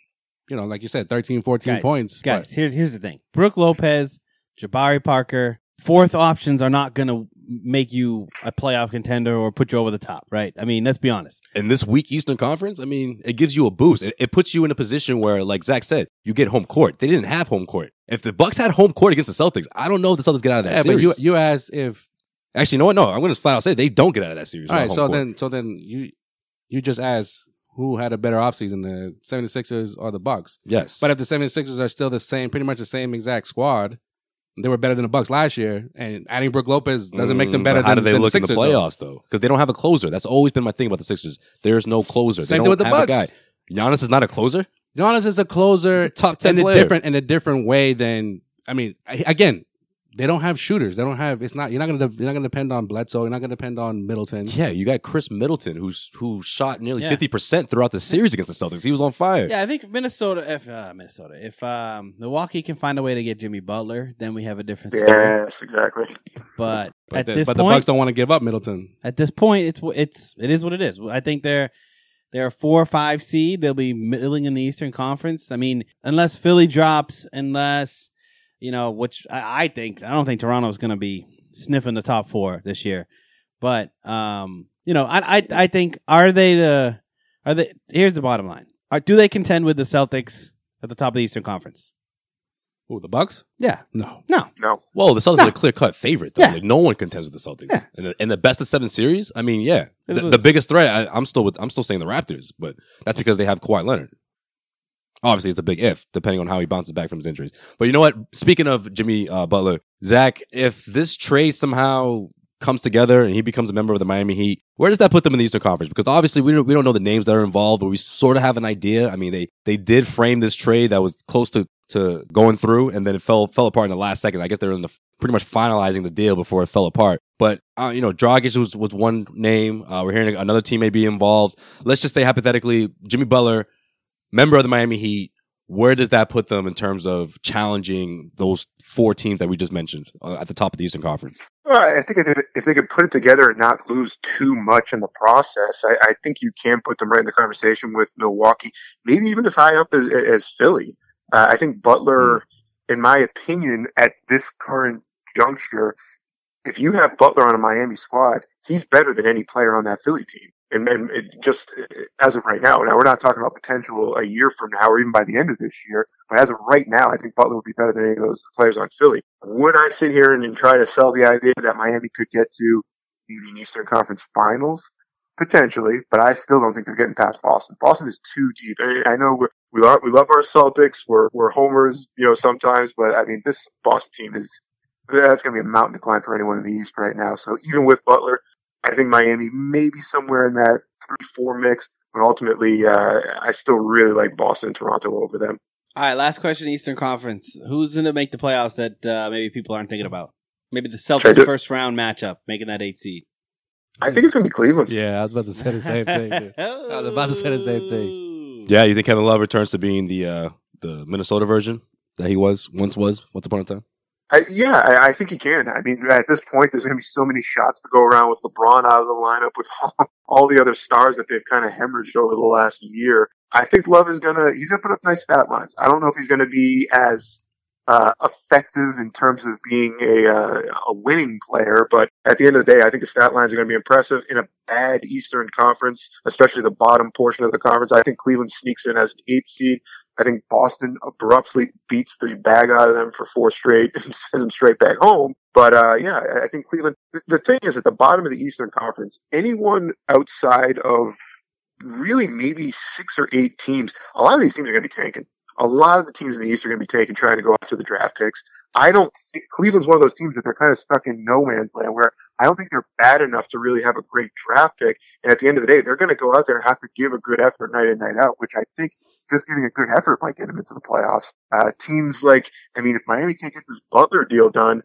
Like you said, 13, 14 points. Guys, here's the thing: Brook Lopez, Jabari Parker, 4th options are not going to make you a playoff contender or put you over the top, right? I mean, let's be honest. In this weak Eastern Conference, I mean, it gives you a boost. It puts you in a position where, like Zach said, you get home court. They didn't have home court. If the Bucks had home court against the Celtics, I don't know if the Celtics get out of that series. But you asked if... Actually, you know what? No, I'm going to flat out say they don't get out of that series. All right, so then you just asked who had a better offseason, the 76ers or the Bucks. Yes. But if the 76ers are still the same, pretty much the same exact squad, they were better than the Bucks last year, and adding Brook Lopez doesn't make them better. How than do they look Sixers, in the playoffs though? Because they don't have a closer. That's always been my thing about the Sixers. There's no closer. Same thing with the Bucks. A guy. Giannis is not a closer. Giannis is a closer, top 10 player. in a different way than. I mean, again, they don't have shooters. They don't have. It's not. You're not gonna depend on Bledsoe. You're not gonna depend on Middleton. Yeah, you got Chris Middleton, who shot nearly 50% throughout the series against the Celtics. He was on fire. Yeah, I think if Milwaukee can find a way to get Jimmy Butler, then we have a different story. Yes, exactly. But the Bucks don't want to give up Middleton. At this point, it is what it is. I think they're a 4 or 5 seed. They'll be middling in the Eastern Conference. I mean, unless Philly drops, which I don't think Toronto is going to be sniffing the top 4 this year. But, I think here's the bottom line. Do they contend with the Celtics at the top of the Eastern Conference? Who, the Bucks? Yeah. No. Well, the Celtics are a clear-cut favorite, though. Yeah. Like, no one contends with the Celtics. Yeah. In the best of 7 series, I mean, yeah. The biggest threat, I'm still saying the Raptors, but that's because they have Kawhi Leonard. Obviously, it's a big if, depending on how he bounces back from his injuries. But you know what? Speaking of Jimmy Butler, Zach, if this trade somehow comes together and he becomes a member of the Miami Heat, where does that put them in the Eastern Conference? Because obviously we don't know the names that are involved, but we sort of have an idea. I mean, they did frame this trade that was close to going through, and then it fell apart in the last second. I guess they were pretty much finalizing the deal before it fell apart. But Dragic was one name. We're hearing another team may be involved. Let's just say hypothetically, Jimmy Butler, member of the Miami Heat. Where does that put them in terms of challenging those 4 teams that we just mentioned at the top of the Eastern Conference? Well, I think if they could put it together and not lose too much in the process, I think you can put them right in the conversation with Milwaukee, maybe even as high up as Philly. I think Butler, in my opinion, at this current juncture, if you have Butler on a Miami squad, he's better than any player on that Philly team. And it just as of right now, we're not talking about potential a year from now or even by the end of this year, but as of right now, I think Butler would be better than any of those players on Philly. Would I sit here and try to sell the idea that Miami could get to maybe an Eastern Conference Finals? Potentially, but I still don't think they're getting past Boston. Boston is too deep. I know we love our Celtics. We're homers, sometimes, but I mean, this Boston team that's going to be a mountain to climb for anyone in the East right now. So even with Butler, I think Miami may be somewhere in that 3-4 mix, but ultimately, I still really like Boston and Toronto over them. All right, last question, Eastern Conference. Who's going to make the playoffs that maybe people aren't thinking about? Maybe the Celtics first round matchup, making that 8 seed. I think it's going to be Cleveland. Yeah, I was about to say the same thing. Yeah, you think Kevin Love returns to being the Minnesota version that he once upon a time? I think he can. I mean, at this point, there's going to be so many shots to go around with LeBron out of the lineup, with all the other stars that they've kind of hemorrhaged over the last year. I think Love he's going to put up nice stat lines. I don't know if he's going to be as effective in terms of being a winning player, but at the end of the day, I think the stat lines are going to be impressive in a bad Eastern Conference, especially the bottom portion of the conference. I think Cleveland sneaks in as an 8th seed. I think Boston abruptly beats the bag out of them for 4 straight and sends them straight back home. But I think Cleveland. The thing is, at the bottom of the Eastern Conference, anyone outside of really maybe 6 or 8 teams, a lot of these teams are going to be tanking. A lot of the teams in the East are going to be taking, trying to go after the draft picks. I don't think Cleveland's one of those teams that they're kind of stuck in no man's land, where I don't think they're bad enough to really have a great draft pick. And at the end of the day, they're going to go out there and have to give a good effort night in, night out, which I think just giving a good effort might get them into the playoffs. Teams like, if Miami can't get this Butler deal done,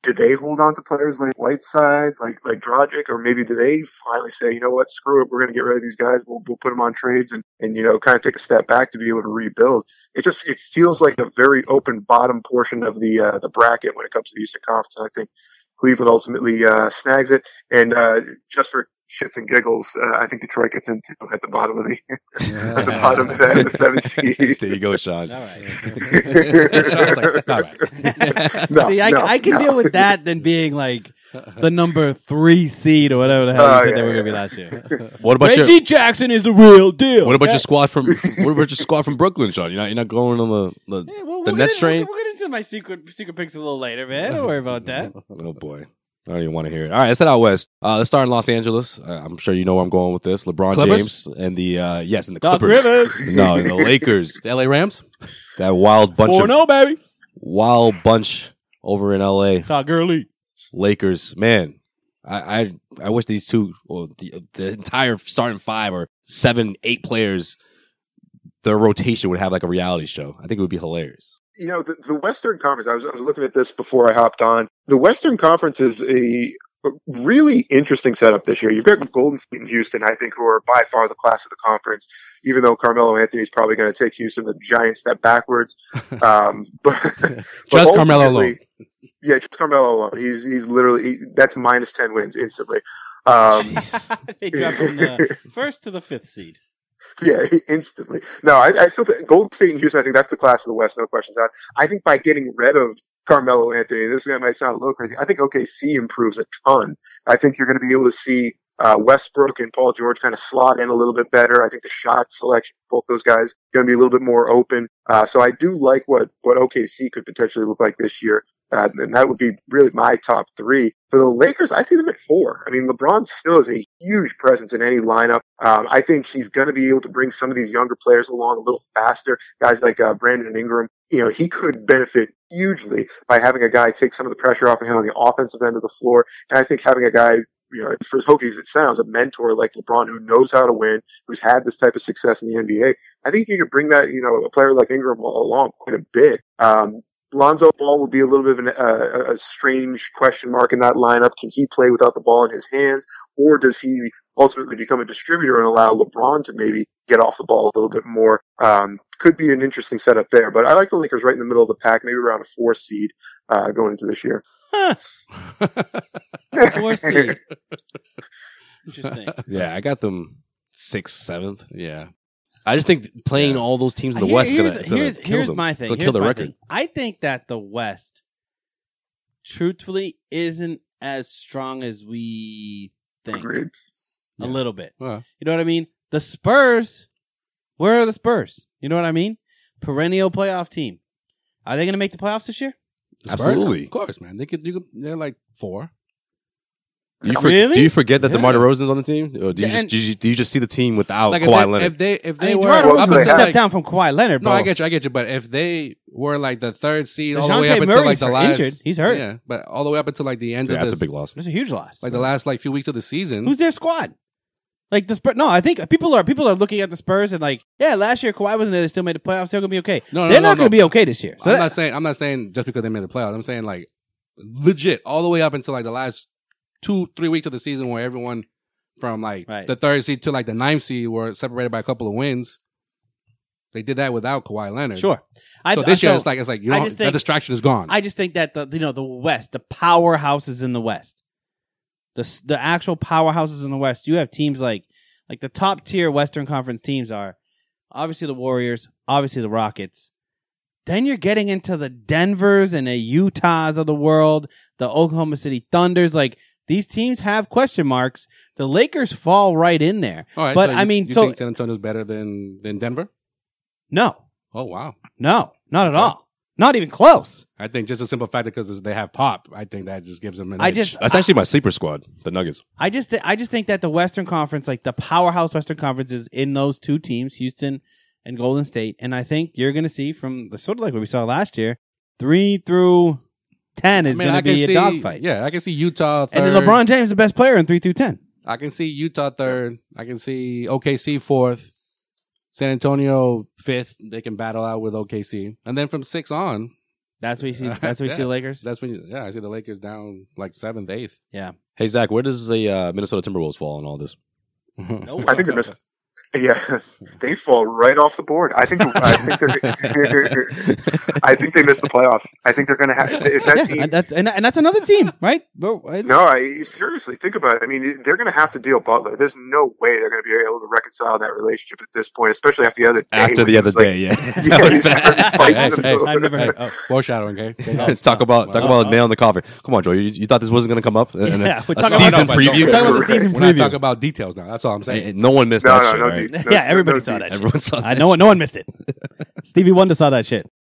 do they hold on to players like Whiteside, like Dragic, or maybe do they finally say, you know what, screw it, we're going to get rid of these guys, we'll put them on trades and kind of take a step back to be able to rebuild. It feels like a very open bottom portion of the bracket when it comes to the Eastern Conference. And I think Cleveland ultimately snags it. And just for shits and giggles, I think Detroit gets into at the bottom of the at the bottom of the 7th seed. There you go, Sean. All right. I can deal with that than being like the number 3 seed or whatever the hell you said they were going to be last year. What about Reggie Jackson is the real deal. What about your squad from Brooklyn, Sean? You're not going on the Nets train? We'll get into my secret picks a little later, man. Don't worry about that. Oh boy. I don't even want to hear it. All right, let's head out west. Let's start in Los Angeles. I'm sure you know where I'm going with this. LeBron Clippers? James and the and the Doc Clippers. Rivers. No, and the Lakers. The LA Rams? That wild bunch 4-0, baby. wild bunch over in LA. Todd Gurley. Lakers. Man, I wish these two, or the entire starting 5 or 7, 8 players, their rotation would have like a reality show. I think it would be hilarious. The Western Conference, I was looking at this before I hopped on. The Western Conference is a really interesting setup this year. You've got Golden State and Houston, I think, who are by far the class of the conference, even though Carmelo Anthony's probably going to take Houston a giant step backwards. Just Carmelo alone. Yeah, just Carmelo alone. He's literally, that's minus 10 wins instantly. They dropped from the 1st to the 5th seed. Yeah, instantly. No, I still think Golden State and Houston, I think that's the class of the West, no questions asked. I think by getting rid of Carmelo Anthony, this guy might sound a little crazy, I think OKC improves a ton. I think you're going to be able to see Westbrook and Paul George kind of slot in a little bit better. I think the shot selection, both those guys, going to be a little bit more open. So I do like what OKC could potentially look like this year. And that would be really my top three. For the Lakers, I see them at 4. I mean, LeBron still is a huge presence in any lineup. I think he's going to be able to bring some of these younger players along a little faster. Guys like Brandon Ingram, he could benefit hugely by having a guy take some of the pressure off of him on the offensive end of the floor. And I think having a guy, for as hokey as it sounds, a mentor like LeBron who knows how to win, who's had this type of success in the NBA, I think you could bring that, a player like Ingram along quite a bit. Lonzo Ball will be a little bit of a strange question mark in that lineup. Can he play without the ball in his hands, or does he ultimately become a distributor and allow LeBron to maybe get off the ball a little bit more? Could be an interesting setup there. But I like the Lakers right in the middle of the pack, maybe around a 4 seed going into this year. 4 seed. Interesting. Yeah, I got them 6th, 7th. Yeah. I just think playing all those teams in the West is going to kill here's them. my thing. They'll kill the record. I think that the West, truthfully, isn't as strong as we think. Agreed. A little bit. Well. You know what I mean? The Spurs, where are the Spurs? You know what I mean? Perennial playoff team. Are they going to make the playoffs this year? The Spurs? Absolutely. Of course, man. They're like 4. Do you, Really? do you forget that Yeah. DeMar DeRozan's on the team? Or do you just see the team without Like Kawhi Leonard? if they I mean, were DeMar well, DeRozan they stepped have- down from Kawhi Leonard, No, bro. I get you. But if they were like the 3rd seed all the way DeJounte up until like Murray's the last, injured. He's hurt. Yeah, but all the way up until like the end Yeah, of that's this, a big loss. That's a huge loss. like the last like few weeks of the season. Who's their squad? Like the Spurs? No, I think people are looking at the Spurs and like, yeah, last year Kawhi wasn't there. They still made the playoffs. They're gonna be okay. They're not gonna be okay this year. So I'm not saying just because they made the playoffs. I'm saying like legit all the way up until like the last 2-3 weeks of the season where everyone from like Right. the 3rd seed to like the 9th seed were separated by a couple of wins. They did that without Kawhi Leonard. sure. So this year it's like I just that think- distraction is gone. I just think that the West, the powerhouses in the West, the actual powerhouses in the West, you have teams like the top tier Western Conference teams are obviously the Warriors, obviously the Rockets. Then you're getting into the Denvers and the Utahs of the world, the Oklahoma City Thunders. Like these teams have question marks. The Lakers fall right in there. All right, but so I mean, you so think San Antonio's better than Denver? no, Oh wow. not at all. Not even close. I think just a simple factor because they have Pop. I think that just gives them an I edge. just That's actually my sleeper squad, the Nuggets. I just think that the Western Conference, like the powerhouse Western Conference, is in those two teams, Houston and Golden State, and I think you're going to see from the sort of like what we saw last year, 3 through 10 is going to be a dogfight. Yeah, I can see Utah third. And then LeBron James is the best player in 3 through 10. I can see Utah 3rd. I can see OKC 4th. San Antonio 5th. They can battle out with OKC, and then from 6 on, That's what you see. That's what you see the Lakers. that's when I see the Lakers down like 7th, 8th. Yeah. Hey, Zach, where does the Minnesota Timberwolves fall in all this? I think they're missing. Yeah, they fall right off the board. I think I think they missed the playoffs. I think they're going to have if that team. And that's another team, right? No, seriously, think about it. I mean, they're going to have to deal Butler. There's no way they're going to be able to reconcile that relationship at this point, especially after the other day. After the other day, yeah. That was bad. I've never heard. Oh. Foreshadowing, okay? Talk about nail in the coffin. Come on, Joe. You thought this wasn't going to come up? Yeah, we're a talking season about- preview? We're talking about the season We're not preview. talking about details now. That's all I'm saying. Hey, no one missed No, that no, shit, no, right? dude. Yeah, everybody no, saw that. Everyone saw that. No one missed it. Stevie Wonder saw that shit.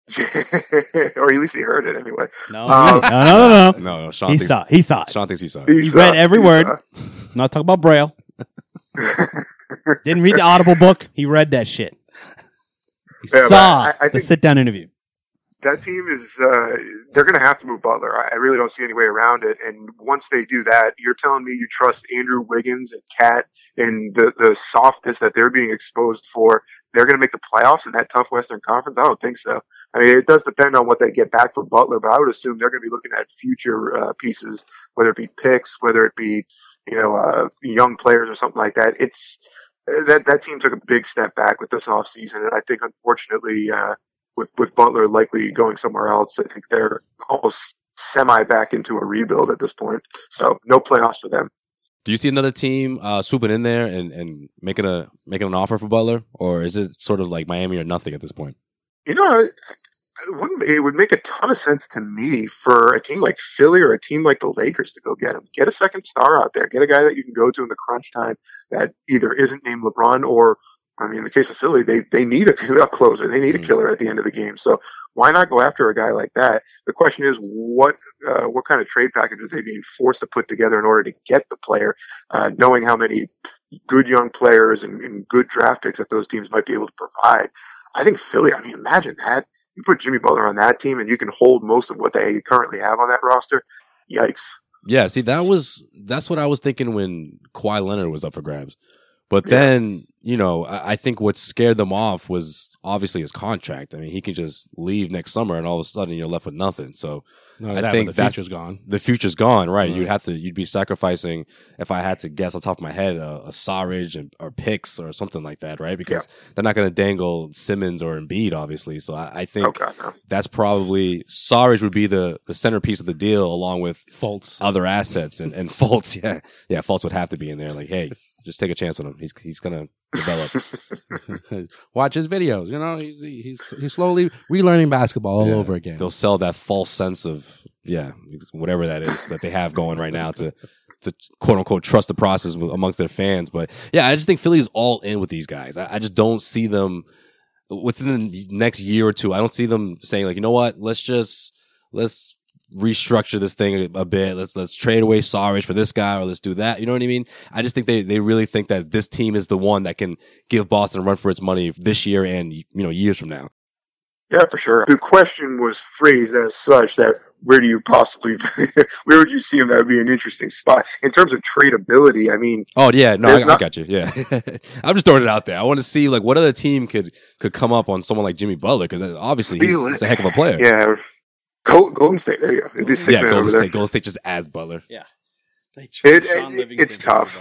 or at least he heard it anyway. No, Um, no. No, Sean He thinks saw. He saw it. Sean thinks he saw it. He read every word. Not talking about Braille. Didn't read the Audible book. He read that shit. He Yeah, but saw I the think- sit-down interview. That team is, they're going to have to move Butler. I really don't see any way around it. And once they do that, you're telling me you trust Andrew Wiggins and Cat and the softness that they're being exposed for. They're going to make the playoffs in that tough Western Conference? I don't think so. I mean, it does depend on what they get back from Butler, but I would assume they're going to be looking at future pieces, whether it be picks, whether it be, young players or something like that. It's that team took a big step back with this offseason, and I think unfortunately, with Butler likely going somewhere else, I think they're almost semi back into a rebuild at this point. So no playoffs for them. Do you see another team swooping in there and making an offer for Butler, or is it sort of like Miami or nothing at this point? it would make a ton of sense to me for a team like Philly or a team like the Lakers to go get him. Get a second star out there. Get a guy that you can go to in the crunch time that either isn't named LeBron or, I mean, in the case of Philly, they need a closer. They need a killer at the end of the game. So why not go after a guy like that? The question is, what kind of trade package are they being forced to put together in order to get the player, knowing how many good young players and good draft picks that those teams might be able to provide? I think Philly, I mean, imagine that. You put Jimmy Butler on that team and you can hold most of what they currently have on that roster. Yikes. Yeah, see, that's what I was thinking when Kawhi Leonard was up for grabs. But then, you know, I think what scared them off was obviously his contract. I mean, he can just leave next summer and all of a sudden you're left with nothing. So I think the future's gone. The future's gone, right? You'd be sacrificing, if I had to guess off the top of my head, a Sarge or picks or something like that, right? Because they're not going to dangle Simmons or Embiid, obvioully. So I think that's probably, Sarge would be the centerpiece of the deal along with Fultz, other assets and Fultz. Yeah, Fultz would have to be in there. Like, hey, just take a chance on him. He's gonna develop. Watch his videos. You know, he's slowly relearning basketball all over again. They'll sell that false sense of whatever that is that they have going right now to quote unquote trust the process amongst their fans. But yeah, I just think Philly's all in with these guys. I just don't see them within the next year or two. I don't see them saying like, you know what, let's restructure this thing a bit. Let's trade away Sarge for this guy, or let's do that. You know what I mean? I just think they really think that this team is the one that can give Boston a run for its money this year and, you know, years from now. Yeah, for sure. The question was phrased as such that where do you possibly, where would you see him? That would be an interesting spot in terms of tradability. I mean, oh yeah, no, I got you. Yeah, I'm just throwing it out there. I want to see like what other team could come up on someone like Jimmy Butler, because obviously he's a heck of a player. Yeah. Golden State, there you go. It'd be six man Golden over State. there. Golden State just adds Butler. Yeah. It's tough.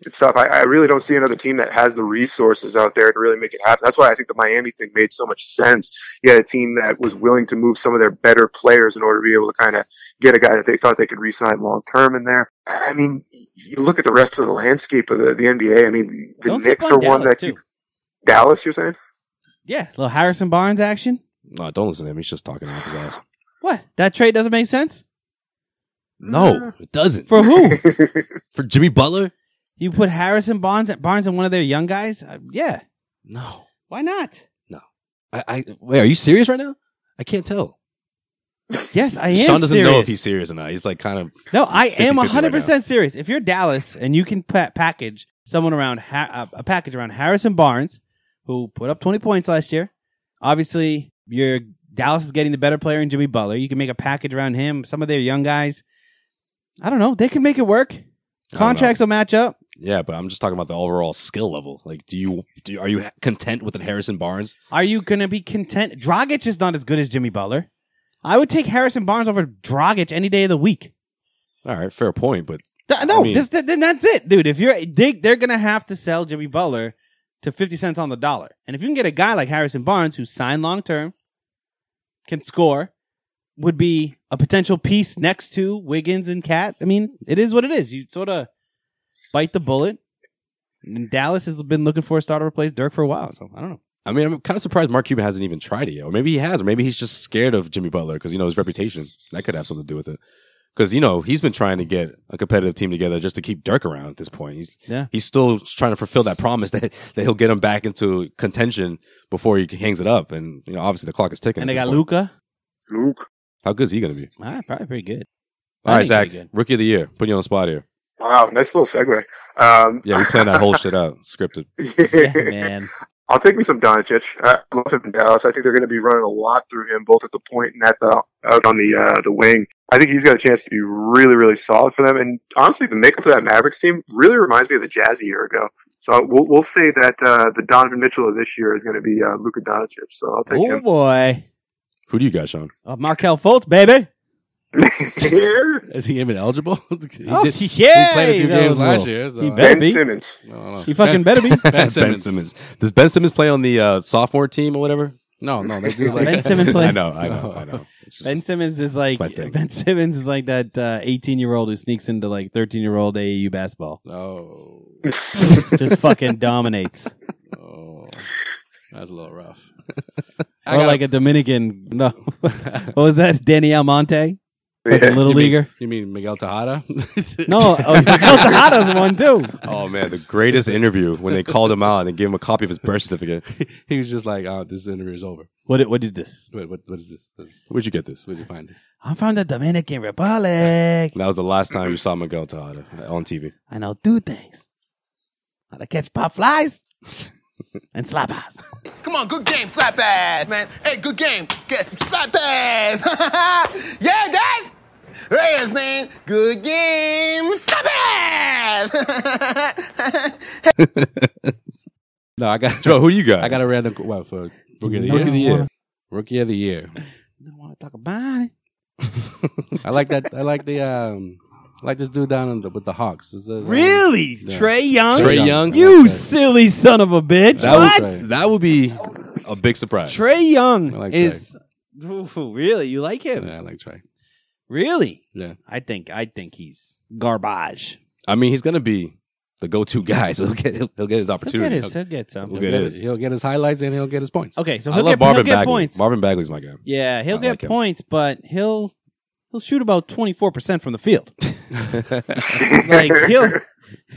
It's tough. I really don't see another team that has the resources out there to really make it happen. That's why I think the Miami thing made so much sense. You had a team that was willing to move some of their better players in order to be able to kind of get a guy that they thought they could re-sign long term in there. I mean, you look at the rest of the landscape of the NBA. I mean, the Knicks are one that Dallas, you're saying? Yeah, little Harrison Barnes action. No, don't listen to him. He's just talking out his ass. What? That trade doesn't make sense? No, it doesn't. For who? For Jimmy Butler? You put Harrison Barnes in one of their young guys? Yeah. No. Why not? No. Wait, are you serious right now? I can't tell. Yes, I am. Sean doesn't serious. know if he's serious or not. He's like kind of. No, I am 100% serious. If you're Dallas and you can package someone around a package around Harrison Barnes, who put up 20 points last year, obviously Dallas is getting the better player in Jimmy Butler. You can make a package around him. Some of their young guys, I don't know. They can make it work. Contracts will match up. Yeah, but I'm just talking about the overall skill level. Like, are you content with Harrison Barnes? Are you going to be content? Dragic is not as good as Jimmy Butler. I would take Harrison Barnes over Dragic any day of the week. All right, fair point, but then that's it, dude. If they're going to have to sell Jimmy Butler to 50 cents on the dollar, and if you can get a guy like Harrison Barnes who's signed long term, can score, would be a potential piece next to Wiggins and Cat. I mean, it is what it is. You sort of bite the bullet. And Dallas has been looking for a starter to replace Dirk for a while, so I don't know. I mean, I'm kind of surprised Mark Cuban hasn't even tried it yet. Or maybe he has, or maybe he's just scared of Jimmy Butler because, you know, his reputation. That could have something to do with it. Because, you know, he's been trying to get a competitive team together just to keep Dirk around at this point. He's still trying to fulfill that promise that he'll get him back into contention before he hangs it up. And, you know, obviously the clock is ticking. And they got Luka. How good is he going to be? Probably pretty good. All right, Zach, Rookie of the Year. Put you on the spot here. Wow, nice little segue. Yeah, we planned that whole shit out, scripted. Yeah, man. I'll take me some Doncic. I love him in Dallas. I think they're going to be running a lot through him, both at the point and out on the wing. I think he's got a chance to be really, really solid for them. And honestly, the makeup of that Mavericks team really reminds me of the Jazz a year ago. So we'll say that the Donovan Mitchell of this year is going to be Luka Doncic. So I'll take him. Oh boy, who do you got, Sean? Markelle Fultz, baby. Is he even eligible? He played a few games last year. So. He better Ben be. Simmons. No. He fucking better be. Ben Simmons. Does Ben Simmons play on the sophomore team or whatever? No, they do like Ben Simmons play. I know. Ben Simmons is like that 18-year-old who sneaks into like 13-year-old AAU basketball. Oh, Just fucking dominates. Oh. That's a little rough. Or like a Dominican. No, what was that? Danny Almonte, fucking little leaguer. You mean Miguel Tejada? No, Miguel Tejada's the one too. Oh man, the greatest interview when they called him out and they gave him a copy of his birth certificate. He was just like, "Oh, this interview is over." What did this? What is this? Where'd you get this? Where'd you find this? I'm from the Dominican Republic. That was the last time you saw Miguel Tejada on TV. I know 2 things: how to catch pop flies and slap ass. Come on, good game, slap ass, man. Hey, good game, get slap ass. Yeah, Dad. Reyes, man, good game, slap ass. No, I got Joe, who you got? I got a random for Rookie of the Year. Rookie of the Year. Rookie of the Year. I don't want to talk about it. I like that. I like the like this dude down with the Hawks. Really? Yeah. Trey Young? Trey Young? You silly son of a bitch. That would be a big surprise. Trey Young I like is Ooh, really? You like him? Yeah, I like Trey. Really? Yeah. I think he's garbage. I mean, he's gonna be the go-to guy, so he'll get his opportunity. He'll get some. He'll get his highlights and he'll get his points. Okay, so I he'll love get, he'll get points. Marvin Bagley's my guy. Yeah, he'll I get like him. points, but he'll shoot about 24% from the field. Like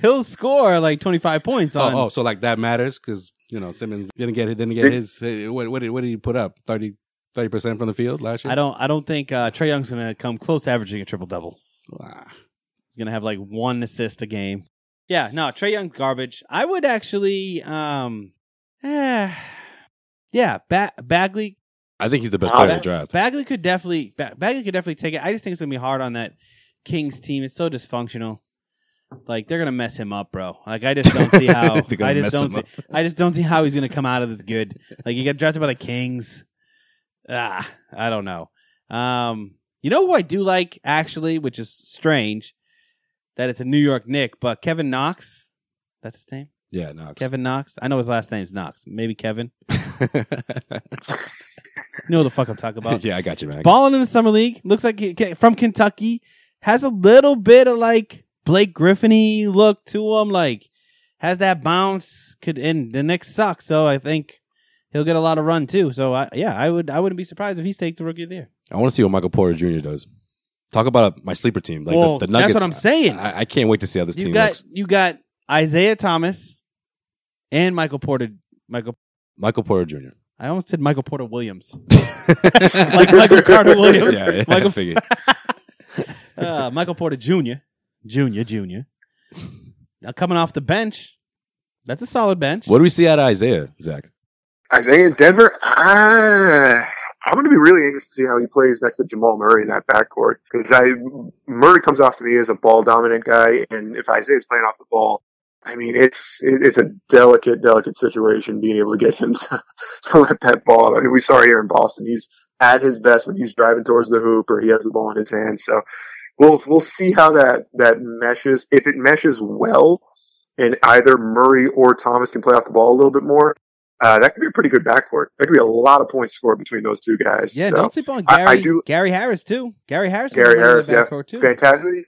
he'll score like 25 points on. So like that matters because Simmons didn't get his. What did he put up? 30% from the field last year. I don't think Trey Young's gonna come close to averaging a triple double. Wow. He's gonna have like 1 assist a game. Yeah, no, Trey Young's garbage. I would actually, Bagley. I think he's the best player in the draft. Bagley could definitely take it. I just think it's gonna be hard on that Kings team. It's so dysfunctional. Like they're gonna mess him up, bro. Like I just don't see how. I just don't see how he's gonna come out of this good. Like he got drafted by the Kings. I don't know. You know who I do like actually, which is strange, that it's a New York Knick, but Kevin Knox. That's his name. Yeah, Knox. Kevin Knox. I know his last name's Knox. Maybe Kevin. You know what the fuck I'm talking about. Yeah, I got you, man. Balling in the summer league. Looks like from Kentucky. Has a little bit of like Blake Griffin-y look to him. Like has that bounce. And the Knicks suck. So I think he'll get a lot of run too. So I wouldn't be surprised if he takes the Rookie of the Year. I want to see what Michael Porter Jr. does. Talk about my sleeper team. Like well, the Nuggets. That's what I'm saying. I can't wait to see how this team looks. You got Isaiah Thomas and Michael Porter Jr. I almost said Michael Porter Williams. Like Michael Carter Williams. Yeah, Michael, I figured. Michael Porter Jr. Now coming off the bench. That's a solid bench. What do we see out of Isaiah, Zach? Isaiah in Denver? I'm going to be really anxious to see how he plays next to Jamal Murray in that backcourt. Because Murray comes off to me as a ball-dominant guy, and if Isaiah's playing off the ball, I mean, it's a delicate situation being able to get him to let that ball. I mean, we saw it here in Boston. He's at his best when he's driving towards the hoop or he has the ball in his hand. So we'll see how that meshes. If it meshes well, and either Murray or Thomas can play off the ball a little bit more, that could be a pretty good backcourt. That could be a lot of points scored between those two guys. Yeah, so don't sleep on Gary Harris too. Gary Harris, yeah, too. Fantastic.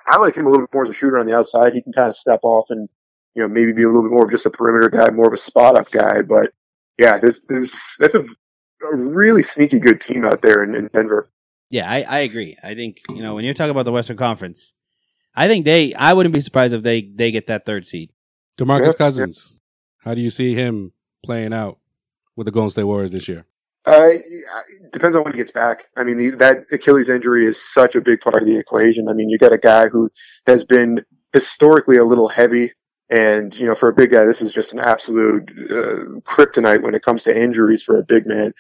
I like him a little bit more as a shooter on the outside. He can kind of step off and maybe be a little bit more of just a perimeter guy, more of a spot up guy. But yeah, that's a really sneaky good team out there in Denver. Yeah, I agree. I think when you're talking about the Western Conference, I think I wouldn't be surprised if they get that 3rd seed. DeMarcus Cousins. How do you see him playing out with the Golden State Warriors this year? Depends on when he gets back. I mean, that Achilles injury is such a big part of the equation. I mean, you got a guy who has been historically a little heavy, and for a big guy, this is just an absolute kryptonite when it comes to injuries for a big man.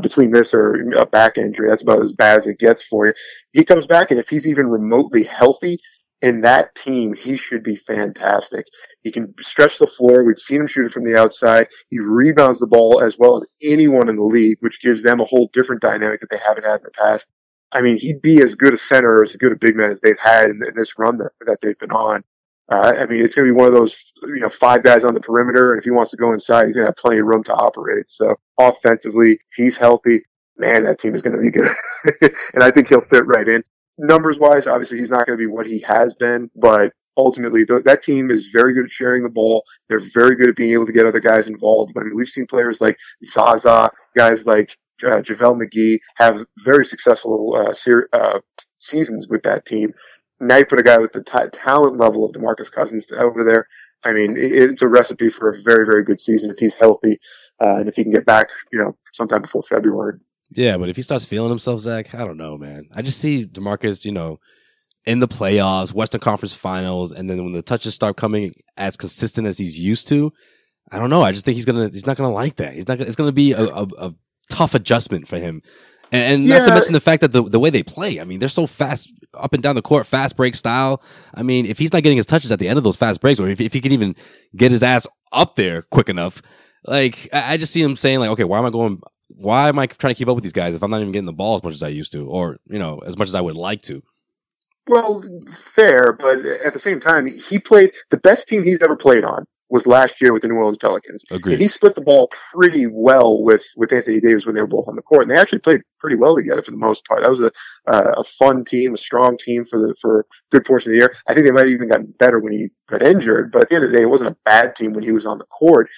Between this or a back injury, that's about as bad as it gets for you. He comes back, and if he's even remotely healthy in that team, he should be fantastic. He can stretch the floor. We've seen him shoot it from the outside. He rebounds the ball as well as anyone in the league, which gives them a whole different dynamic that they haven't had in the past. I mean, he'd be as good a center or as good a big man as they've had in this run that they've been on. I mean, it's going to be one of those, 5 guys on the perimeter, and if he wants to go inside, he's going to have plenty of room to operate. So offensively, if he's healthy, man, that team is going to be good. And I think he'll fit right in. Numbers-wise, obviously, he's not going to be what he has been, but ultimately, that team is very good at sharing the ball. They're very good at being able to get other guys involved. I mean, we've seen players like Zaza, guys like JaVale McGee have very successful seasons with that team. Now you put a guy with the talent level of DeMarcus Cousins over there. I mean, it's a recipe for a very, very good season if he's healthy and if he can get back, sometime before February. Yeah, but if he starts feeling himself, Zach, I don't know, man. I just see DeMarcus, in the playoffs, Western Conference Finals, and then when the touches start coming as consistent as he's used to, I don't know. I just think he's not gonna like that. It's gonna be a tough adjustment for him. And not to mention the fact that the way they play, I mean, they're so fast up and down the court, fast break style. I mean, if he's not getting his touches at the end of those fast breaks, or if he can even get his ass up there quick enough, like, I just see him saying, like, okay, why am I trying to keep up with these guys if I'm not even getting the ball as much as I used to, or, as much as I would like to? Well, fair, but at the same time, he played the best team he's ever played on was last year with the New Orleans Pelicans. Agreed. And he split the ball pretty well with Anthony Davis when they were both on the court, and they actually played pretty well together for the most part. That was a fun team, a strong team for a good portion of the year. I think they might have even gotten better when he got injured, but at the end of the day, it wasn't a bad team when he was on the court.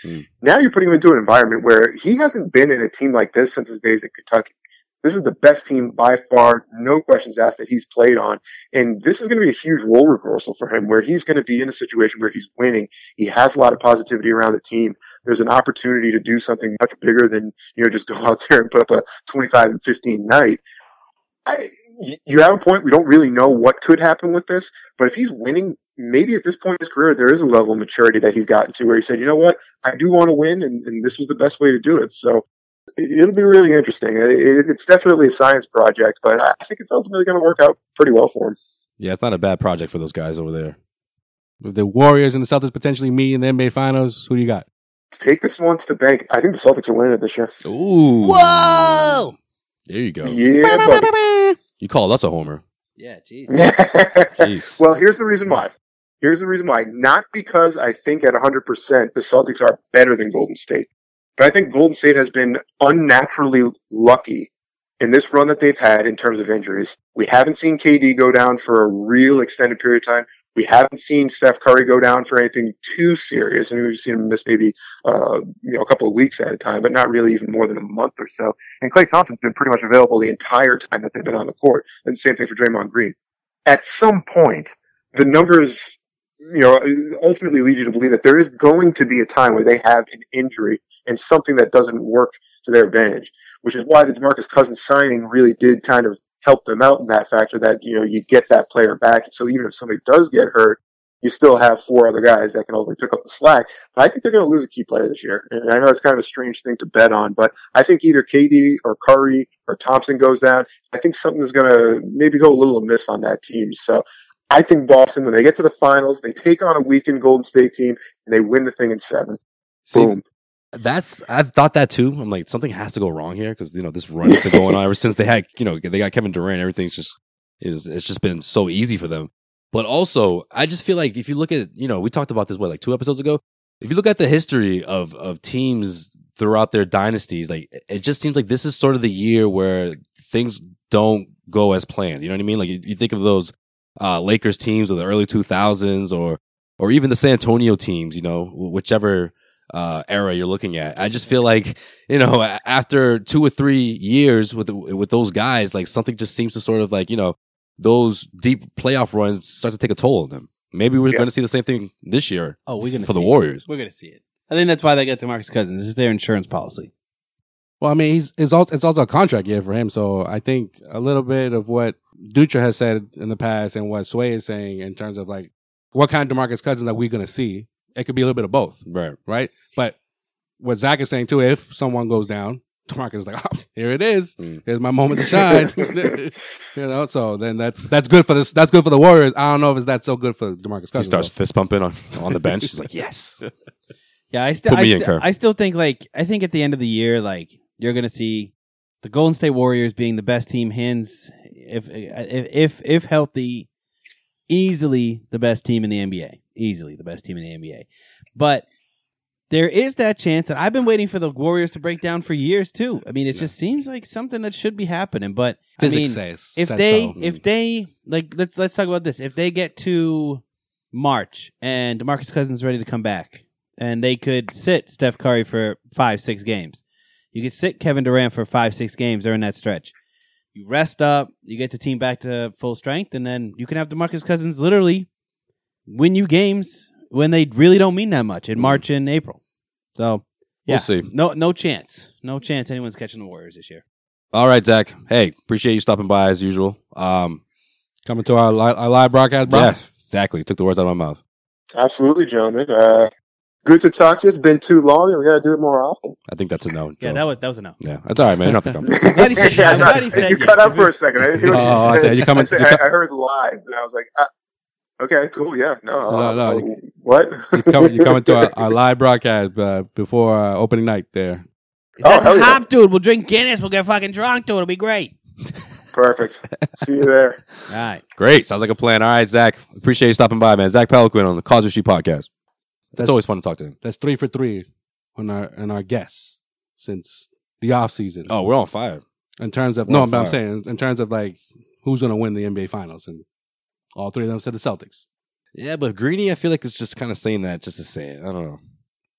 Now you're putting him into an environment where he hasn't been in a team like this since his days at Kentucky. This is the best team by far, no questions asked, that he's played on. And this is going to be a huge role reversal for him, where he's going to be in a situation where he's winning. He has a lot of positivity around the team. There's an opportunity to do something much bigger than, just go out there and put up a 25 and 15 night. You have a point. We don't really know what could happen with this, but if he's winning, maybe at this point in his career, there is a level of maturity that he's gotten to where he said, you know what, I do want to win, and this was the best way to do it. So it'll be really interesting. It's definitely a science project, but I think it's ultimately going to work out pretty well for him. Yeah, it's not a bad project for those guys over there. With the Warriors and the Celtics potentially meet in the NBA Finals, who do you got? Take this one to the bank. I think the Celtics are winning it this year. Ooh. Whoa! There you go. Yeah, buddy. You called us a homer. Yeah, jeez. Jeez. Well, here's the reason why. Not because I think at 100% the Celtics are better than Golden State. But I think Golden State has been unnaturally lucky in this run that they've had in terms of injuries. We haven't seen KD go down for a real extended period of time. We haven't seen Steph Curry go down for anything too serious. I mean, we've seen him miss maybe a couple of weeks at a time, but not really even more than a month or so. And Klay Thompson's been pretty much available the entire time that they've been on the court. And the same thing for Draymond Green. At some point, the numbers ultimately lead you to believe that there is going to be a time where they have an injury and something that doesn't work to their advantage, which is why the DeMarcus Cousins signing really did kind of help them out in that factor that, you get that player back. So even if somebody does get hurt, you still have four other guys that can ultimately pick up the slack. But I think they're going to lose a key player this year. And I know it's kind of a strange thing to bet on, but I think either KD or Curry or Thompson goes down. I think something's going to maybe go a little amiss on that team. So I think Boston, when they get to the finals, they take on a weakened Golden State team and they win the thing in 7. See, boom. I've thought that too. I'm like, something has to go wrong here because this run has been going on ever since they had they got Kevin Durant. Everything's it's just been so easy for them. But also, I just feel like if you look at we talked about this 2 episodes ago. If you look at the history of teams throughout their dynasties, like it just seems like this is sort of the year where things don't go as planned. You know what I mean? Like you think of those Lakers teams of the early 2000s, or even the San Antonio teams. Whichever era you're looking at. I just feel like, after 2 or 3 years with those guys, like something just seems to sort of like, those deep playoff runs start to take a toll on them. Maybe we're going to see the same thing this year. Oh, we're going to for the Warriors. We're going to see it. I think that's why they got DeMarcus Cousins. This is their insurance policy. Well, I mean, it's also a contract year for him. So I think a little bit of what Dutra has said in the past and what Sway is saying in terms of like what kind of DeMarcus Cousins are we going to see. It could be a little bit of both. Right. But what Zach is saying too, if someone goes down, DeMarcus is like, oh, here it is. Here's my moment to shine. So then that's good for this. That's good for the Warriors. I don't know if it's that so good for DeMarcus Cousins. He starts fist pumping on the bench. He's like, yes. Yeah, I still think I think at the end of the year, like you're gonna see the Golden State Warriors being the best team, hands if healthy, easily the best team in the NBA. Easily the best team in the NBA. But there is that chance that I've been waiting for the Warriors to break down for years too. I mean, it just seems like something that should be happening. But physics says if they like, let's talk about this. If they get to March and DeMarcus Cousins is ready to come back, and they could sit Steph Curry for 5-6 games. You could sit Kevin Durant for 5-6 games during that stretch. You rest up, you get the team back to full strength, and then you can have DeMarcus Cousins literally win you games when they really don't mean that much in March and April. So, yeah, we'll see. No chance. No chance anyone's catching the Warriors this year. All right, Zach. Hey, appreciate you stopping by as usual. Coming to our live broadcast, bro. Yeah, exactly. Took the words out of my mouth. Absolutely, gentlemen. Good to talk to you. It's been too long, and we got to do it more often. I think that's a no. Yeah, Joe. that was a no. Yeah, that's all right, man. You don't have to come. I'm glad he said You yes. cut out for a second. I didn't hear what you said. I said, you coming? I heard live, and I was like, okay, cool, yeah. No. What? You coming to our live broadcast before opening night there. Is that hell the yeah. hop, dude? We'll drink Guinness. We'll get fucking drunk, dude. It'll be great. Perfect. See you there. All right. Great. Sounds like a plan. All right, Zach. Appreciate you stopping by, man. Zach Peloquin on the Causeway Street Podcast. It's always fun to talk to him. That's 3 for 3 on our guests since the off season. Oh, we're on fire. In terms of We're on but I'm fire. saying in terms of like who's going to win the NBA Finals, and all three of them said the Celtics. Yeah, but Greeny, I feel like it's just kind of saying that just to say it. I don't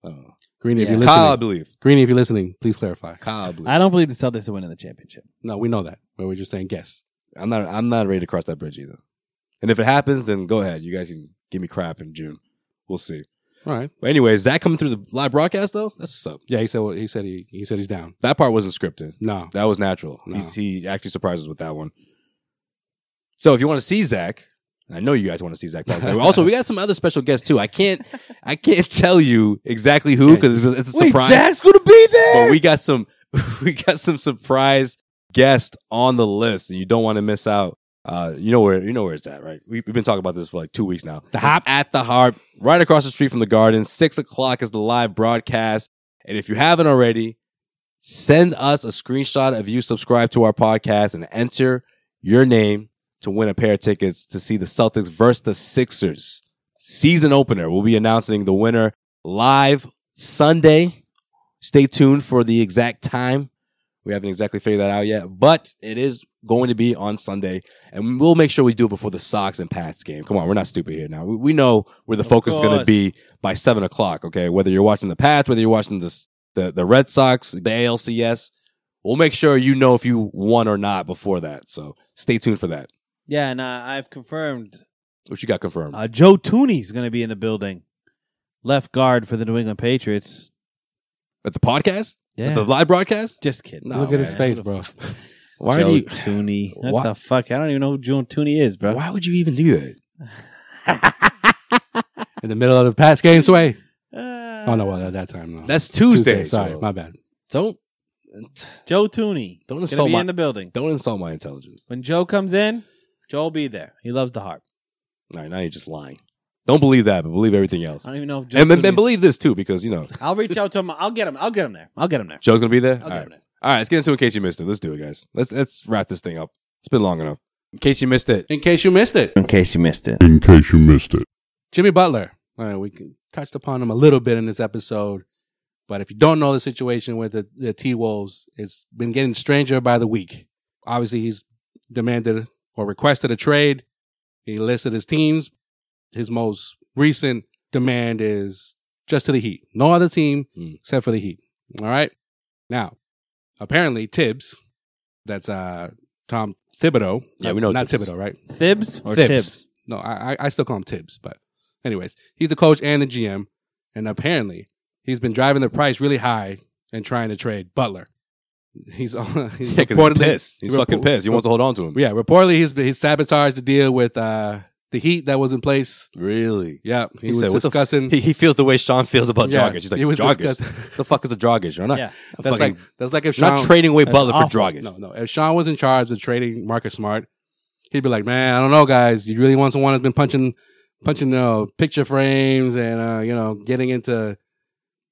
know. Greeny, if Yeah. you're listening, Kyle, I believe. Greeny, if you're listening, please clarify. Kyle, I believe. I don't believe the Celtics are winning the championship. No, we know that, but we're just saying guess. I'm not ready to cross that bridge either. And if it happens, then go ahead. You guys can give me crap in June. We'll see. All right. But anyway, is that coming through the live broadcast though? That's what's up. Yeah, he said he's down. That part wasn't scripted. No. That was natural. No. He actually surprised us with that one. So if you want to see Zach, I know you guys want to see Zach. Also, we got some other special guests too. I can't tell you exactly who because it's a surprise. Zach's gonna be there. But we got some surprise guests on the list, and you don't want to miss out. You know where it's at, right? We've been talking about this for like 2 weeks now. The Hop. It's at the Harp, right across the street from the Garden. 6 o'clock is the live broadcast, and if you haven't already, send us a screenshot of you subscribe to our podcast and enter your name to win a pair of tickets to see the Celtics versus the Sixers. Season opener. We'll be announcing the winner live Sunday. Stay tuned for the exact time. We haven't exactly figured that out yet, but it is going to be on Sunday, and we'll make sure we do it before the Sox and Pats game. Come on, we're not stupid here now. We know where the focus is going to be by 7 o'clock, okay? Whether you're watching the Pats, whether you're watching the Red Sox, the ALCS, we'll make sure you know if you won or not before that. So stay tuned for that. Yeah, and I've confirmed. What you got confirmed? Joe Tooney's going to be in the building, left guard for the New England Patriots. At the podcast? Yeah, At the live broadcast? just kidding. No, Look at his man. face, bro. Why Joe do you? Tooney. What Why- the fuck? I don't even know who Joe Tooney is, bro. Why would you even do that? In the middle of the Pats game, Sway. Uh, Oh no, well at that time, no. That's Tuesday. Sorry, Joe. my bad. Don't Joe Tooney. Don't Gonna insult be my in the building. don't insult my intelligence. When Joe comes in, Joe will be there. He loves the Harp. All right, now you're just lying. Don't believe that, but believe everything else. I don't even know if Joe And Tooney's- believe this too, because I'll reach out to him. I'll get him there. Joe's gonna be there. I'll All get right. him there. All right, let's get into it in case you missed it. Let's do it, guys. Let's wrap this thing up. It's been long enough. In case you missed it. In case you missed it, In case you missed it. In case you missed it. Jimmy Butler. All right, we touched upon him a little bit in this episode, but if you don't know the situation with the T-Wolves, it's been getting stranger by the week. Obviously, he's demanded or requested a trade. He listed his teams. His most recent demand is just to the Heat. No other team except for the Heat. All right? Now, apparently Tibbs, that's Tom Thibodeau. Yeah, we know Not Tibbs. Thibodeau, right? Thibs or Thibs. Tibbs? No, I still call him Tibbs, but anyways, he's the coach and the GM, and apparently he's been driving the price really high and trying to trade Butler. He's Yeah, because he's reportedly- pissed. He's fucking pissed. He wants to hold on to him. Yeah, reportedly he's sabotaged the deal with the Heat that was in place. Really? Yeah, he was said, what the discussing. He feels the way Sean feels about Yeah, Dragic. He's like, he was Dragic? discussing- The fuck is a Dragic? I'm not, Yeah, I'm that's fucking- like if not Sean trading away That's Butler for awful. Dragic. No. If Sean was in charge of trading Marcus Smart, he'd be like, "Man, I don't know, guys. You really want someone that's been punching picture frames and getting into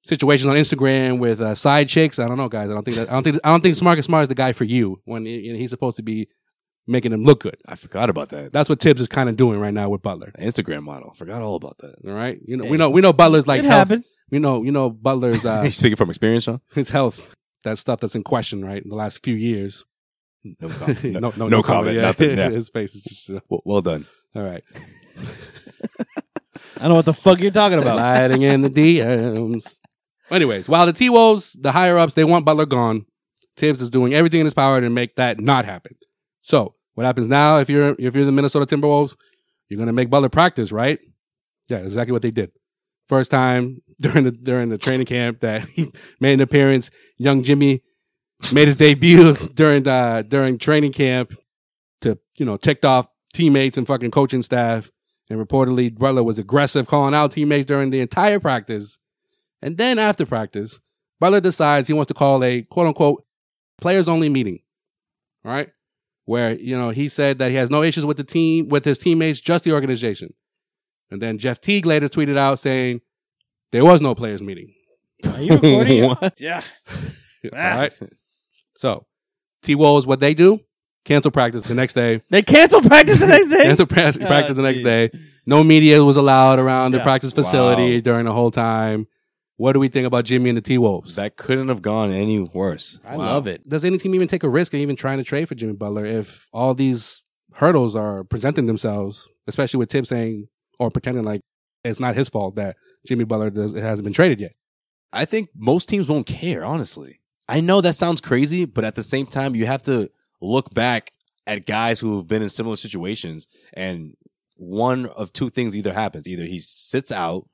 situations on Instagram with side chicks. I don't know, guys. I don't think Marcus Smart is the guy for you when he's supposed to be making him look good. I forgot about that. That's what Tibbs is kind of doing right now with Butler. The Instagram model. Forgot all about that. All right, we know Butler's like It health. happens. We know Butler's You speaking from experience, Sean? his health. That stuff that's in question, right? In the last few years. No comment. No comment. Yeah. Nothing. Yeah. His face is just Well done. all right. don't know what the fuck you're talking about. Sliding in the DMs. Anyways, while the T-Wolves, the higher-ups, they want Butler gone, Tibbs is doing everything in his power to make that not happen. So, what happens now if you're the Minnesota Timberwolves? You're going to make Butler practice, right? Yeah, exactly what they did. First time during the training camp that he made an appearance, young Jimmy made his debut during training camp to, ticked off teammates and fucking coaching staff. And reportedly, Butler was aggressive, calling out teammates during the entire practice. And then after practice, Butler decides he wants to call a quote-unquote players-only meeting, all right? Where, he said that he has no issues with the team, with his teammates, just the organization. And then Jeff Teague later tweeted out saying there was no players meeting. Are you recording? What? Yeah. All right. So, T-Wolves, what they do? Cancel practice the next day. They canceled practice the next day? Cancel practice the next day. No media was allowed around the practice facility Wow. during the whole time. What do we think about Jimmy and the T-Wolves? That couldn't have gone any worse. I love it. Does any team even take a risk of even trying to trade for Jimmy Butler if all these hurdles are presenting themselves, especially with Tibbs saying or pretending like it's not his fault that Jimmy Butler hasn't been traded yet? I think most teams won't care, honestly. I know that sounds crazy, but at the same time, you have to look back at guys who have been in similar situations, and one of two things either happens. Either he sits out.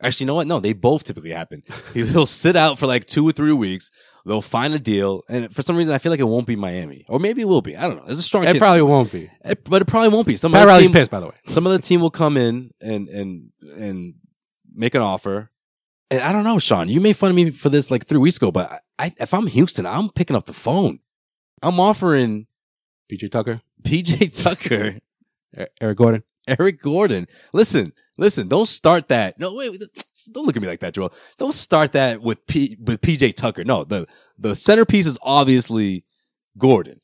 Actually, you know what? No, they both typically happen. He'll sit out for like 2 or 3 weeks. They'll find a deal, and for some reason, I feel like it won't be Miami, or maybe it will be. I don't know. There's a strong chance. It probably won't be. But it probably won't be. Pat Riley's pissed, by the way. Some of the team will come in and make an offer. And I don't know, Sean. You made fun of me for this like 3 weeks ago, but if I'm Houston, I'm picking up the phone. I'm offering PJ Tucker, Eric Gordon. Listen. Don't start that. No, wait. Don't look at me like that, Joel. Don't start that with PJ Tucker. No, the centerpiece is obviously Gordon,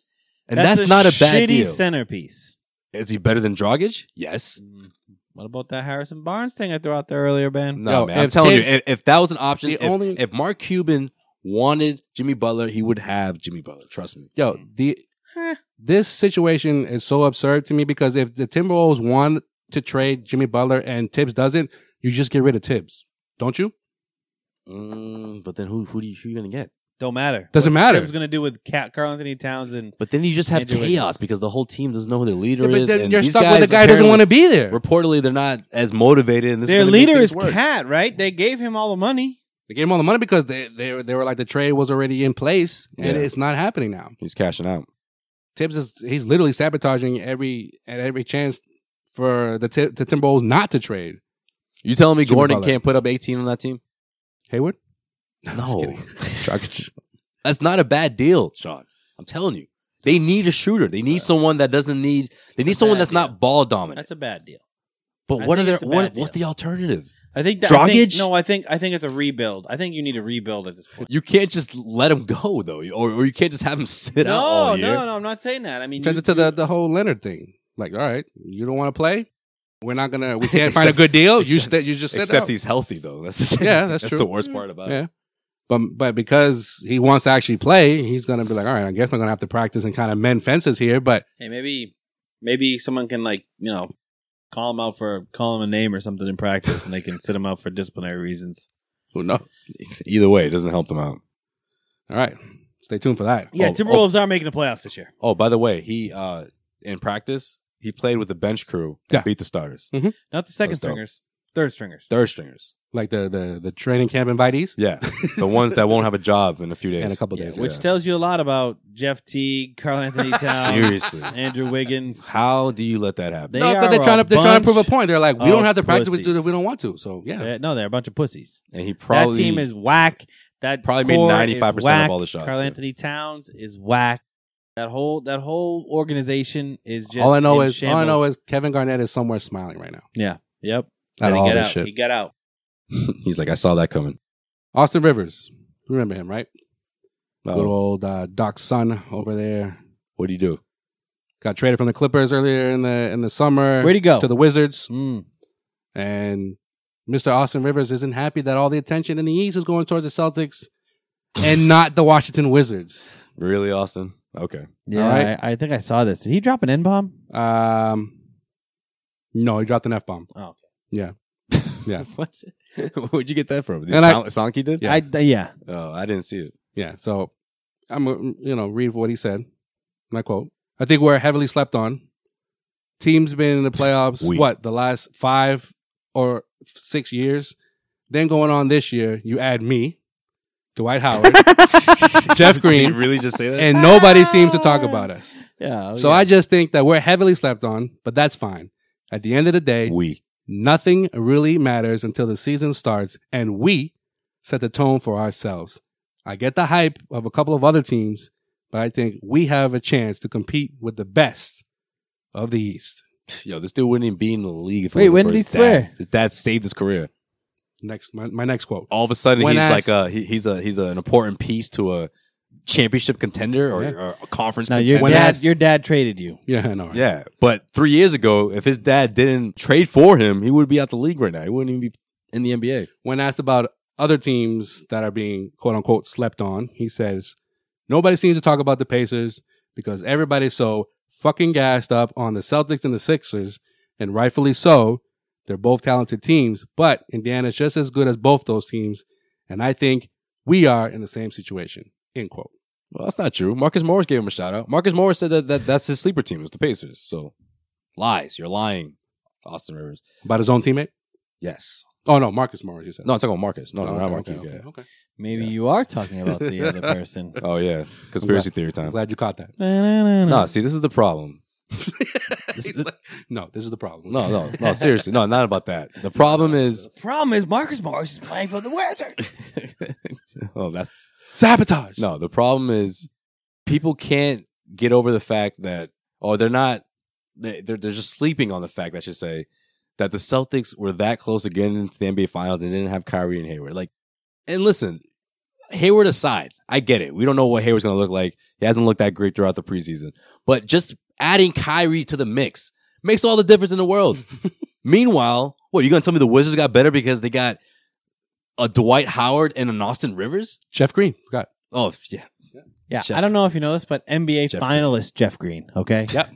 and that's not a bad shitty deal. Centerpiece. Is he better than Dragic? Yes. What about that Harrison Barnes thing I threw out there earlier, Ben? No, man. I'm telling you, if that was an option, if Mark Cuban wanted Jimmy Butler, he would have Jimmy Butler. Trust me. Yo, this situation is so absurd to me because if the Timberwolves want to trade Jimmy Butler and Tibbs doesn't, you just get rid of Tibbs, don't you? But then who are you going to get? Don't matter. Doesn't matter. What's Tibbs going to do with Karl Anthony Towns? But then you just have chaos because the whole team doesn't know who their leader but is. then And you're these stuck guys with the guy who doesn't want to be there. Reportedly, they're not as motivated. And this Their is gonna make leader things is worse. Cat, right? They gave him all the money. They gave him all the money because they were like the trade was already in place and Yeah. it's not happening now. He's cashing out. Tibbs he's literally sabotaging every chance for the Timberwolves not to trade. You telling me Jimmy Gordon Butler. can't put up 18 on that team? Hayward? No. That's not a bad deal, Sean. I'm telling you. They need a shooter. They need someone that doesn't need. They need someone that's not ball dominant. That's a bad deal. But what's the alternative? I think Dragic? I think it's a rebuild. I think you need a rebuild at this point. You can't just let him go though, or you can't just have him sit out all year. No, I'm not saying that. I mean, Turns into the whole Leonard thing. Like, all right, you don't want to play? We can't find a good deal. You just sit Except out. he's healthy though. That's the thing. Yeah, that's true. the worst part about it. But because he wants to actually play, he's gonna be like, all right, I guess I'm gonna have to practice and kind of mend fences here. But hey, maybe someone can call him a name or something in practice, and they can sit him out for disciplinary reasons. who knows? Either way, it doesn't help them out. All right, stay tuned for that. Yeah, Timberwolves are making the playoffs this year. Oh, by the way, he in practice he played with the bench crew and beat the starters. Mm-hmm. Not the second stringers, third stringers. Third stringers. Like the training camp invitees? Yeah. The ones that won't have a job in a few days. In a couple days. Which tells you a lot about Jeff Teague, Karl Anthony Towns, Seriously. Andrew Wiggins. How do you let that happen? No, because they're trying to prove a point. They're like, we don't have to practice with you if we don't want to. So yeah. No, they're a bunch of pussies. And he probably that team is whack. That probably made 95% of all the shots. Karl Anthony Towns is whack. That whole organization is just all I know shambles. is Kevin Garnett is somewhere smiling right now. Yeah. Yep. Out of all this shit. He got out. He's like, I saw that coming. Austin Rivers. You remember him, right? Oh. Good old Doc's son over there. What do you do? Got traded from the Clippers earlier in the summer. Where'd he go? To the Wizards. And Mr. Austin Rivers isn't happy that all the attention in the East is going towards the Celtics and not the Washington Wizards. Really, Austin? Okay. Yeah, all right. I think I saw this. Did he drop an N-bomb? No, he dropped an F-bomb. Oh, okay. Yeah. Yeah. What? Where'd you get that from? And Sonky did? Yeah. Yeah. Oh, I didn't see it. Yeah. So I'm read what he said. And I quote: "I think we're heavily slept on. Teams been in the playoffs the last 5 or 6 years. Then going on this year, you add me, Dwight Howard, Jeff Green. Did you really just say that? And nobody seems to talk about us. Yeah. So I just think that we're heavily slept on, but that's fine. At the end of the day, nothing really matters until the season starts, and we set the tone for ourselves. I get the hype of a couple of other teams, but I think we have a chance to compete with the best of the East." Yo, this dude wouldn't even be in the league. If Wait, when did he swear? His dad saved his career. My next quote. All of a sudden, When he's asked- like he's an important piece to a championship contender or a conference Now contender. your dad traded you. Yeah, I know. Right? Yeah, but 3 years ago, if his dad didn't trade for him, he would be out the league right now. He wouldn't even be in the NBA. When asked about other teams that are being quote unquote slept on, he says, "Nobody seems to talk about the Pacers because everybody's so fucking gassed up on the Celtics and the Sixers, and rightfully so. They're both talented teams, but Indiana's just as good as both those teams, and I think we are in the same situation." End quote. Well, that's not true. Marcus Morris gave him a shout out. Marcus Morris said that's his sleeper team, is the Pacers. So lies. You're lying, Austin Rivers. About his own teammate? Yes. Oh, no, Marcus Morris, you said. No, I'm talking about Marcus. No, not Marcus. Okay. Maybe you are talking about the other person. Oh, yeah. Conspiracy theory I'm time. glad you caught that. No, see, this is the problem. No, this is the problem. No, seriously. No, not about that. The problem is... Marcus Morris is playing for the Wizards. Oh, that's... Sabotage. No, the problem is people can't get over the fact that... They're just sleeping on the fact, I should say, that the Celtics were that close to getting into the NBA Finals and didn't have Kyrie and Hayward. And listen, Hayward aside, I get it. We don't know what Hayward's going to look like. He hasn't looked that great throughout the preseason. But just adding Kyrie to the mix makes all the difference in the world. Meanwhile, what, you going to tell me the Wizards got better because they got a Dwight Howard and an Austin Rivers? Jeff Green. Forgot. Oh, yeah. Yeah, I don't know if you know this, but NBA finalist Jeff Green, okay? Yep.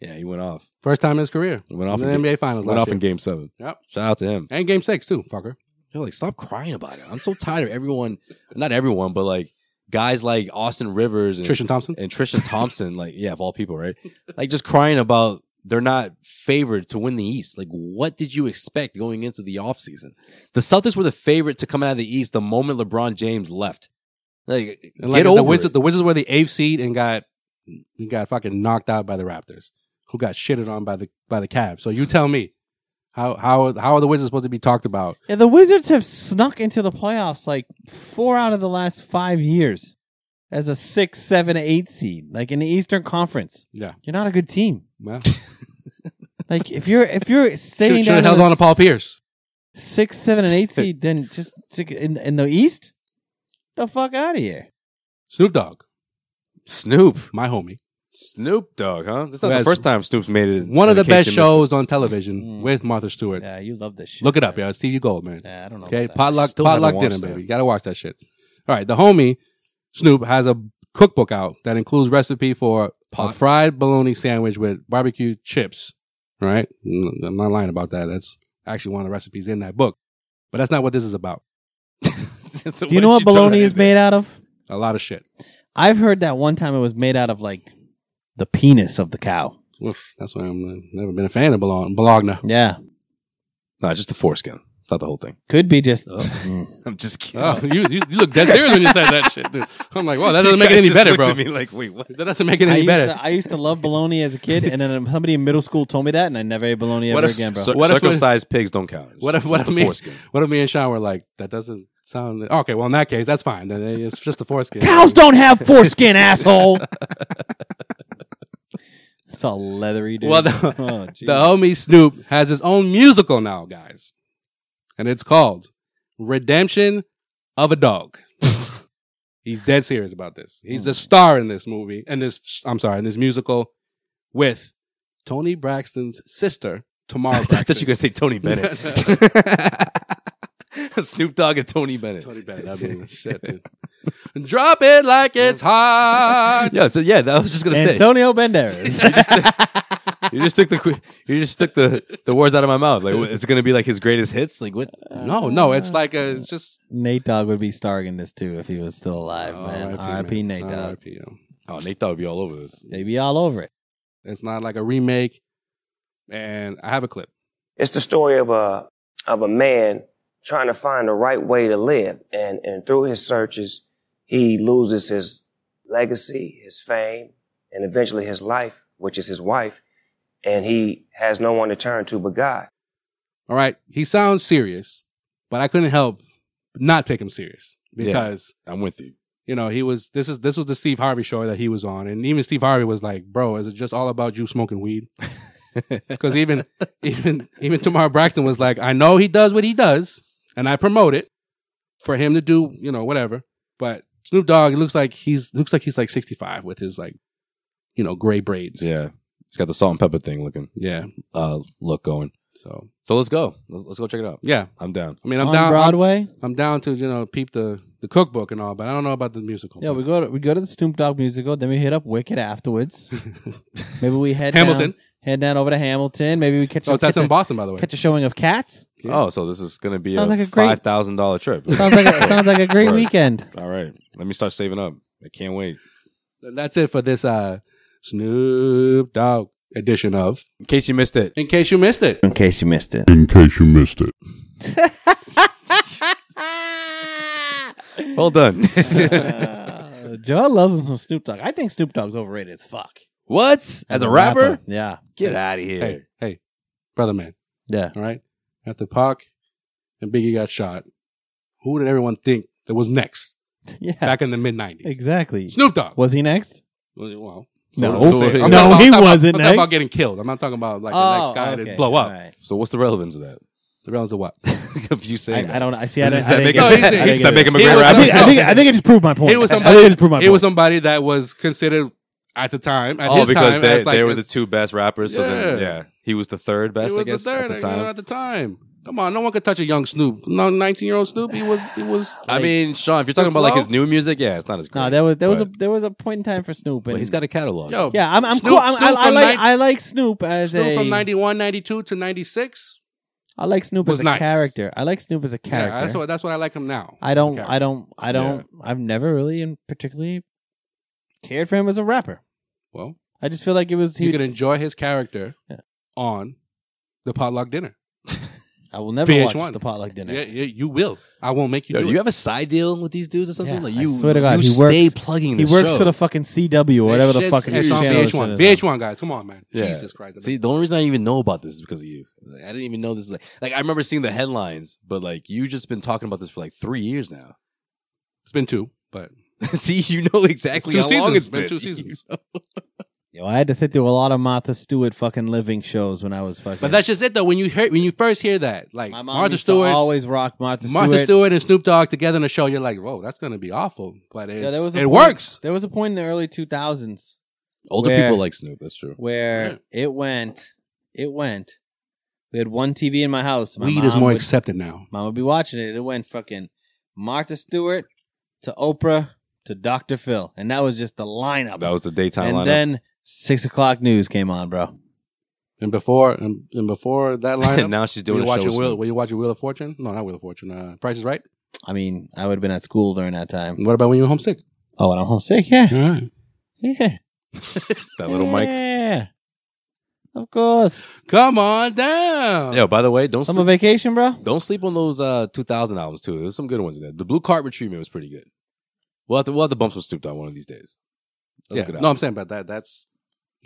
Yeah, he went off. Finals. First time in his career. He went off in in the NBA Finals. Went last off year. in Game 7. Yep. Shout out to him. And Game 6, too, fucker. Yo, stop crying about it. I'm so tired of everyone, not everyone, but guys like Austin Rivers and Tristan Thompson, of all people, right? Just crying about they're not favored to win the East. What did you expect going into the offseason? The Celtics were the favorite to come out of the East the moment LeBron James left. Get over it. The Wizards were the 8th seed and got fucking knocked out by the Raptors, who got shitted on by the Cavs. So you tell me, how are the Wizards supposed to be talked about? Yeah, the Wizards have snuck into the playoffs 4 out of the last 5 years as a 6, 7, 8 seed, in the Eastern Conference. Yeah, you're not a good team. Well, if you're staying should have held on to Paul Pierce. 6, 7, and 8 seed, then just in the East, the fuck out of here. Snoop Dogg, my homie. Snoop Dogg, huh? This is not the first time Snoop's made it. One of the best shows on television with Martha Stewart. Yeah, you love this shit. Look it up, yeah. It's TV Gold, man. Yeah, I don't know. Okay, about that. potluck dinner, baby. You gotta watch that shit. All right, the homie Snoop has a cookbook out that includes recipe for a fried bologna sandwich with barbecue chips. All right, I'm not lying about that. That's actually one of the recipes in that book, but that's not what this is about. So do you know what bologna is made out of? A lot of shit. I've heard that one time it was made out of the penis of the cow. Oof, that's why I'm never been a fan of bologna. Yeah. No, just the foreskin. Not the whole thing. Could be just. I'm just kidding. Oh, you look dead serious when you said that shit, dude. I'm like, well, that doesn't make it any better, bro. Me wait, what? That doesn't make it any better. I used to love bologna as a kid, and then somebody in middle school told me that, and I never ate bologna ever again, bro. Circumcised pigs don't count. What if me and Sean were like, that doesn't sound... Okay, well, in that case, that's fine. Then it's just a foreskin. Cows don't have foreskin, asshole! It's all leathery, dude. Well, the homie Snoop has his own musical now, guys. And it's called Redemption of a Dog. He's dead serious about this. He's the star in this movie, in this musical with Toni Braxton's sister, Tamara Braxton. I thought you were going to say Tony Bennett. Snoop Dogg and Tony Bennett. Tony Bennett, I mean, shit, dude. Drop it like it's hot. Yeah, I was just going to say. Antonio Banderas. You just took the words out of my mouth. Like, it's gonna be like his greatest hits. Like what? No, it's like it's just Nate Dogg would be starring in this too if he was still alive, Oh, man. R.I.P. R.I.P. Nate Dogg. R.I.P., yo. Oh, Nate Dogg would be all over this. They'd be all over it. It's not like a remake. And I have a clip. It's the story of a man trying to find the right way to live, and through his searches, he loses his legacy, his fame, and eventually his life, which is his wife, and he has no one to turn to but God. All right, he sounds serious, but I couldn't help not take him serious because I'm with you. You know, this was the Steve Harvey show that he was on, and even Steve Harvey was like, "Bro, is it just all about you smoking weed?" Because even Tamar Braxton was like, "I know he does what he does, and I promote it for him to do, you know, whatever." But Snoop Dogg, it looks like he's like 65 with his like, you know, gray braids. Yeah, he's got the salt and pepper thing looking. Yeah, look going. So let's go. Let's go check it out. Yeah, I'm down. I mean, I'm On down. Broadway. I'm down to, you know, peep the cookbook and all, but I don't know about the musical. Yeah, we go to the Snoop Dogg musical, then we hit up Wicked afterwards. Maybe we head Hamilton. Down over to Hamilton. Maybe we catch. That's in Boston, by the way. Catch a showing of Cats. Yeah. Oh, so this is gonna be Sounds a like a great- $5,000 trip. Sounds like a great Word. weekend. All right, let me start saving up. I can't wait. That's it for this Snoop Dogg edition of In case you missed it. In Case You Missed It. In case you missed it. In case you missed it. Well done. Joel loves him some Snoop Dogg. I think Snoop Dogg's overrated as fuck. What? As a rapper? Yeah. Get out of here. Hey, brother man. Yeah. All right. After Pac and Biggie got shot, who did everyone think that was next? Yeah. Back in the mid-90s. Exactly. Snoop Dogg. Was he next? Well, No. I'm talking he about- wasn't I'm talking next. about getting killed. I'm not talking about like the next guy to blow up. Right. So what's the relevance of that? The relevance of what? Of you saying I don't. I see. I Does didn't that get make it. him- I didn't does that get make it. him a He great was rapper? I think it just proved my point. He was I think it just proved my he was point. somebody that was considered at the time, at Oh, his because time, they, as like they were this- the two best rappers. So then, Yeah. yeah, he was the third best, he was I guess, the third, at the time. at the time. Come on, no one could touch a young Snoop. No, 19-year-old Snoop. He was. I mean, Sean, if you're talking about like his new music, yeah, it's not as great. No, there but was a point in time for Snoop. but And he's got a catalog. Yo, yeah, I'm Snoop- cool. Snoop from I like Snoop as Snoop a. from 91, 92 to 96. I like Snoop was as a nice. character. I like Snoop as a character. Yeah, that's what I like him now. I don't. as a character. I've never really particularly cared for him as a rapper. Well, I just feel like it was. you can enjoy his character Yeah. on the potluck dinner. I will never VH1. watch the potluck dinner. Yeah, you will. I won't make you Yo, do do it. you have a side deal with these dudes or something? Yeah, Like I you, swear to God, you he stay works- plugging He the works show. for the fucking CW or whatever the fucking it's on channel VH1. is on. VH1 guys, come on, man. Yeah. Jesus Christ. See, the only reason I even know about this is because of you. Like, I didn't even know this. Is like I remember seeing the headlines, but like you just been talking about this for like 3 years now. It's been 2, but See, you know exactly 2 how seasons. long it's It's been been. 2 seasons. Yo, I had to sit through a lot of Martha Stewart fucking living shows when I was fucking. But that's just it though. When you first hear that, like my mom Martha used to Stewart, always rock Martha Stewart. and Snoop Dogg together in a show, you're like, whoa, that's gonna be awful. But Yeah, there was a it point- works. There was a point in the early 2000s Older where- people like Snoop. That's true. where it went. We had one TV in my house. My Weed is mom more would- accepted now. Mom would be watching it. It went fucking Martha Stewart to Oprah to Dr. Phil, and that was just the lineup. That was the daytime and lineup. then 6 o'clock news came on, bro. And before that lineup, And now she's doing were you a show watching with Wheel, Snoop. were you watching Wheel of Fortune? No, not Wheel of Fortune. Price is Right. I mean, I would have been at school during that time. And what about when you were homesick? Oh, and I'm homesick? Yeah. All right. Yeah. That little mic. Yeah. Of course. Come on down. Yo, by the way, Summer vacation, bro? don't sleep on those 2000 albums too. There's some good ones in there. The Blue Carpet Treatment was pretty good. We'll have to bump some Snoop Dogg one of these days. That was Yeah. a good No, album. I'm saying about that. That's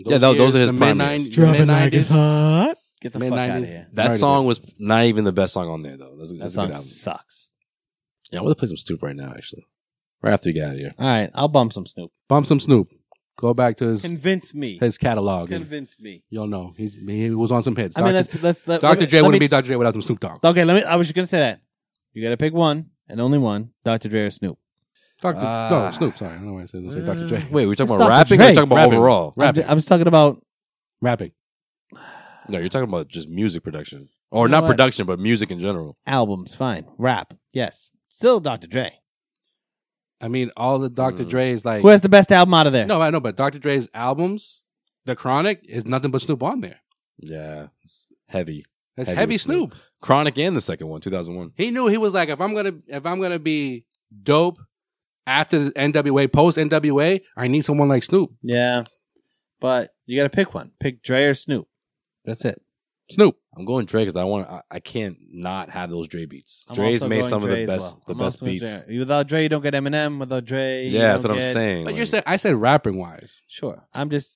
those are his the prime mid-90s. years. Dropping like mid-90s. it's hot. Get the fuck out of Mid-90s. here. That Very song was not even the best song on there though. That's That a good song album. sucks. Yeah, I want to play some Snoop right now, actually. Right after we get out of here. All right, I'll bump some Snoop. Bump some Snoop. Go back to Convince me. his catalog. and Convince me. You'll know. He was on some hits. I mean, Dr. let's Dr. Dre wouldn't be Dr. Dre without some Snoop Dogg. Okay, I was just gonna say that. You gotta pick one and only one. Dr. Dre or Snoop. No, Snoop. Sorry, I don't know why I said Dr. Dre. Wait, we're talking It's about Dr. rapping or Dre. you're talking about Rapping. overall? Rapping. I'm just talking about. Rapping. No, you're talking about just music production. Or You know not what? production, but music in general. Albums, fine. Rap, yes. Still Dr. Dre. I mean, all the Dr. Dre's like. Who has the best album out of there? No, I know, but Dr. Dre's albums The Chronic is nothing but Snoop on there. Yeah, it's heavy. That's heavy Snoop. Chronic and the second one, 2001. He knew he was like, if I'm gonna be dope after the NWA, post NWA, I need someone like Snoop. Yeah, but you got to pick one. Pick Dre or Snoop. That's it. Snoop. I'm going Dre because I can't not have those Dre beats. I'm Dre's also made going some Dre of the as best well. the I'm best also going beats. Dre. Without Dre, you don't get Eminem. Without Dre, you Yeah, that's don't what I'm get- saying. But like, I said rapping wise. Sure,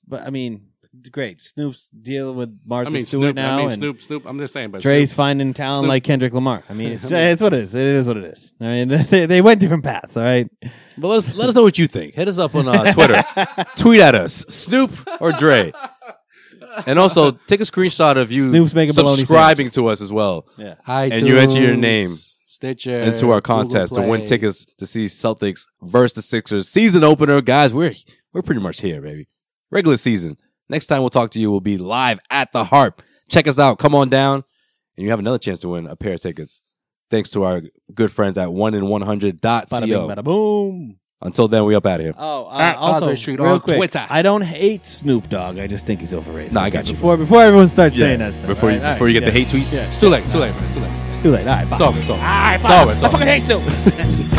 but I mean, great. Snoop's dealing with Martha I mean Stewart Snoop. now. I mean and Snoop. I'm just saying. But Dre's Snoop, finding talent Snoop. like Kendrick Lamar. I mean, it's what it is. It is what it is. I mean, they went different paths. All right. But let us know what you think. Hit us up on Twitter. Tweet at us, Snoop or Dre. And also take a screenshot of you Snoop's making bologna subscribing sandwiches. to us as well. Yeah. And you enter your iTunes, name Stitcher, into our Google contest to win Play. tickets to see Celtics versus the Sixers season opener. Guys, we're pretty much here, baby. Regular season. Next time we'll talk to you will be live at the Harp. Check us out. Come on down, and you have another chance to win a pair of tickets. Thanks to our good friends at 1in100.co. Bada bing, bada boom. Until then, we up out of here. Oh, At also, Causeway Street real on quick, Twitter. I don't hate Snoop Dogg. I just think he's overrated. Nah, I got you. Before everyone starts saying that stuff. Before All you right, before you get yeah. the hate tweets. Yeah. It's too late. It's too late, man. It's too late. Too late. All right, bye. It's over. It's over. All right, It's fine. over. It's I over. fucking hate Snoop.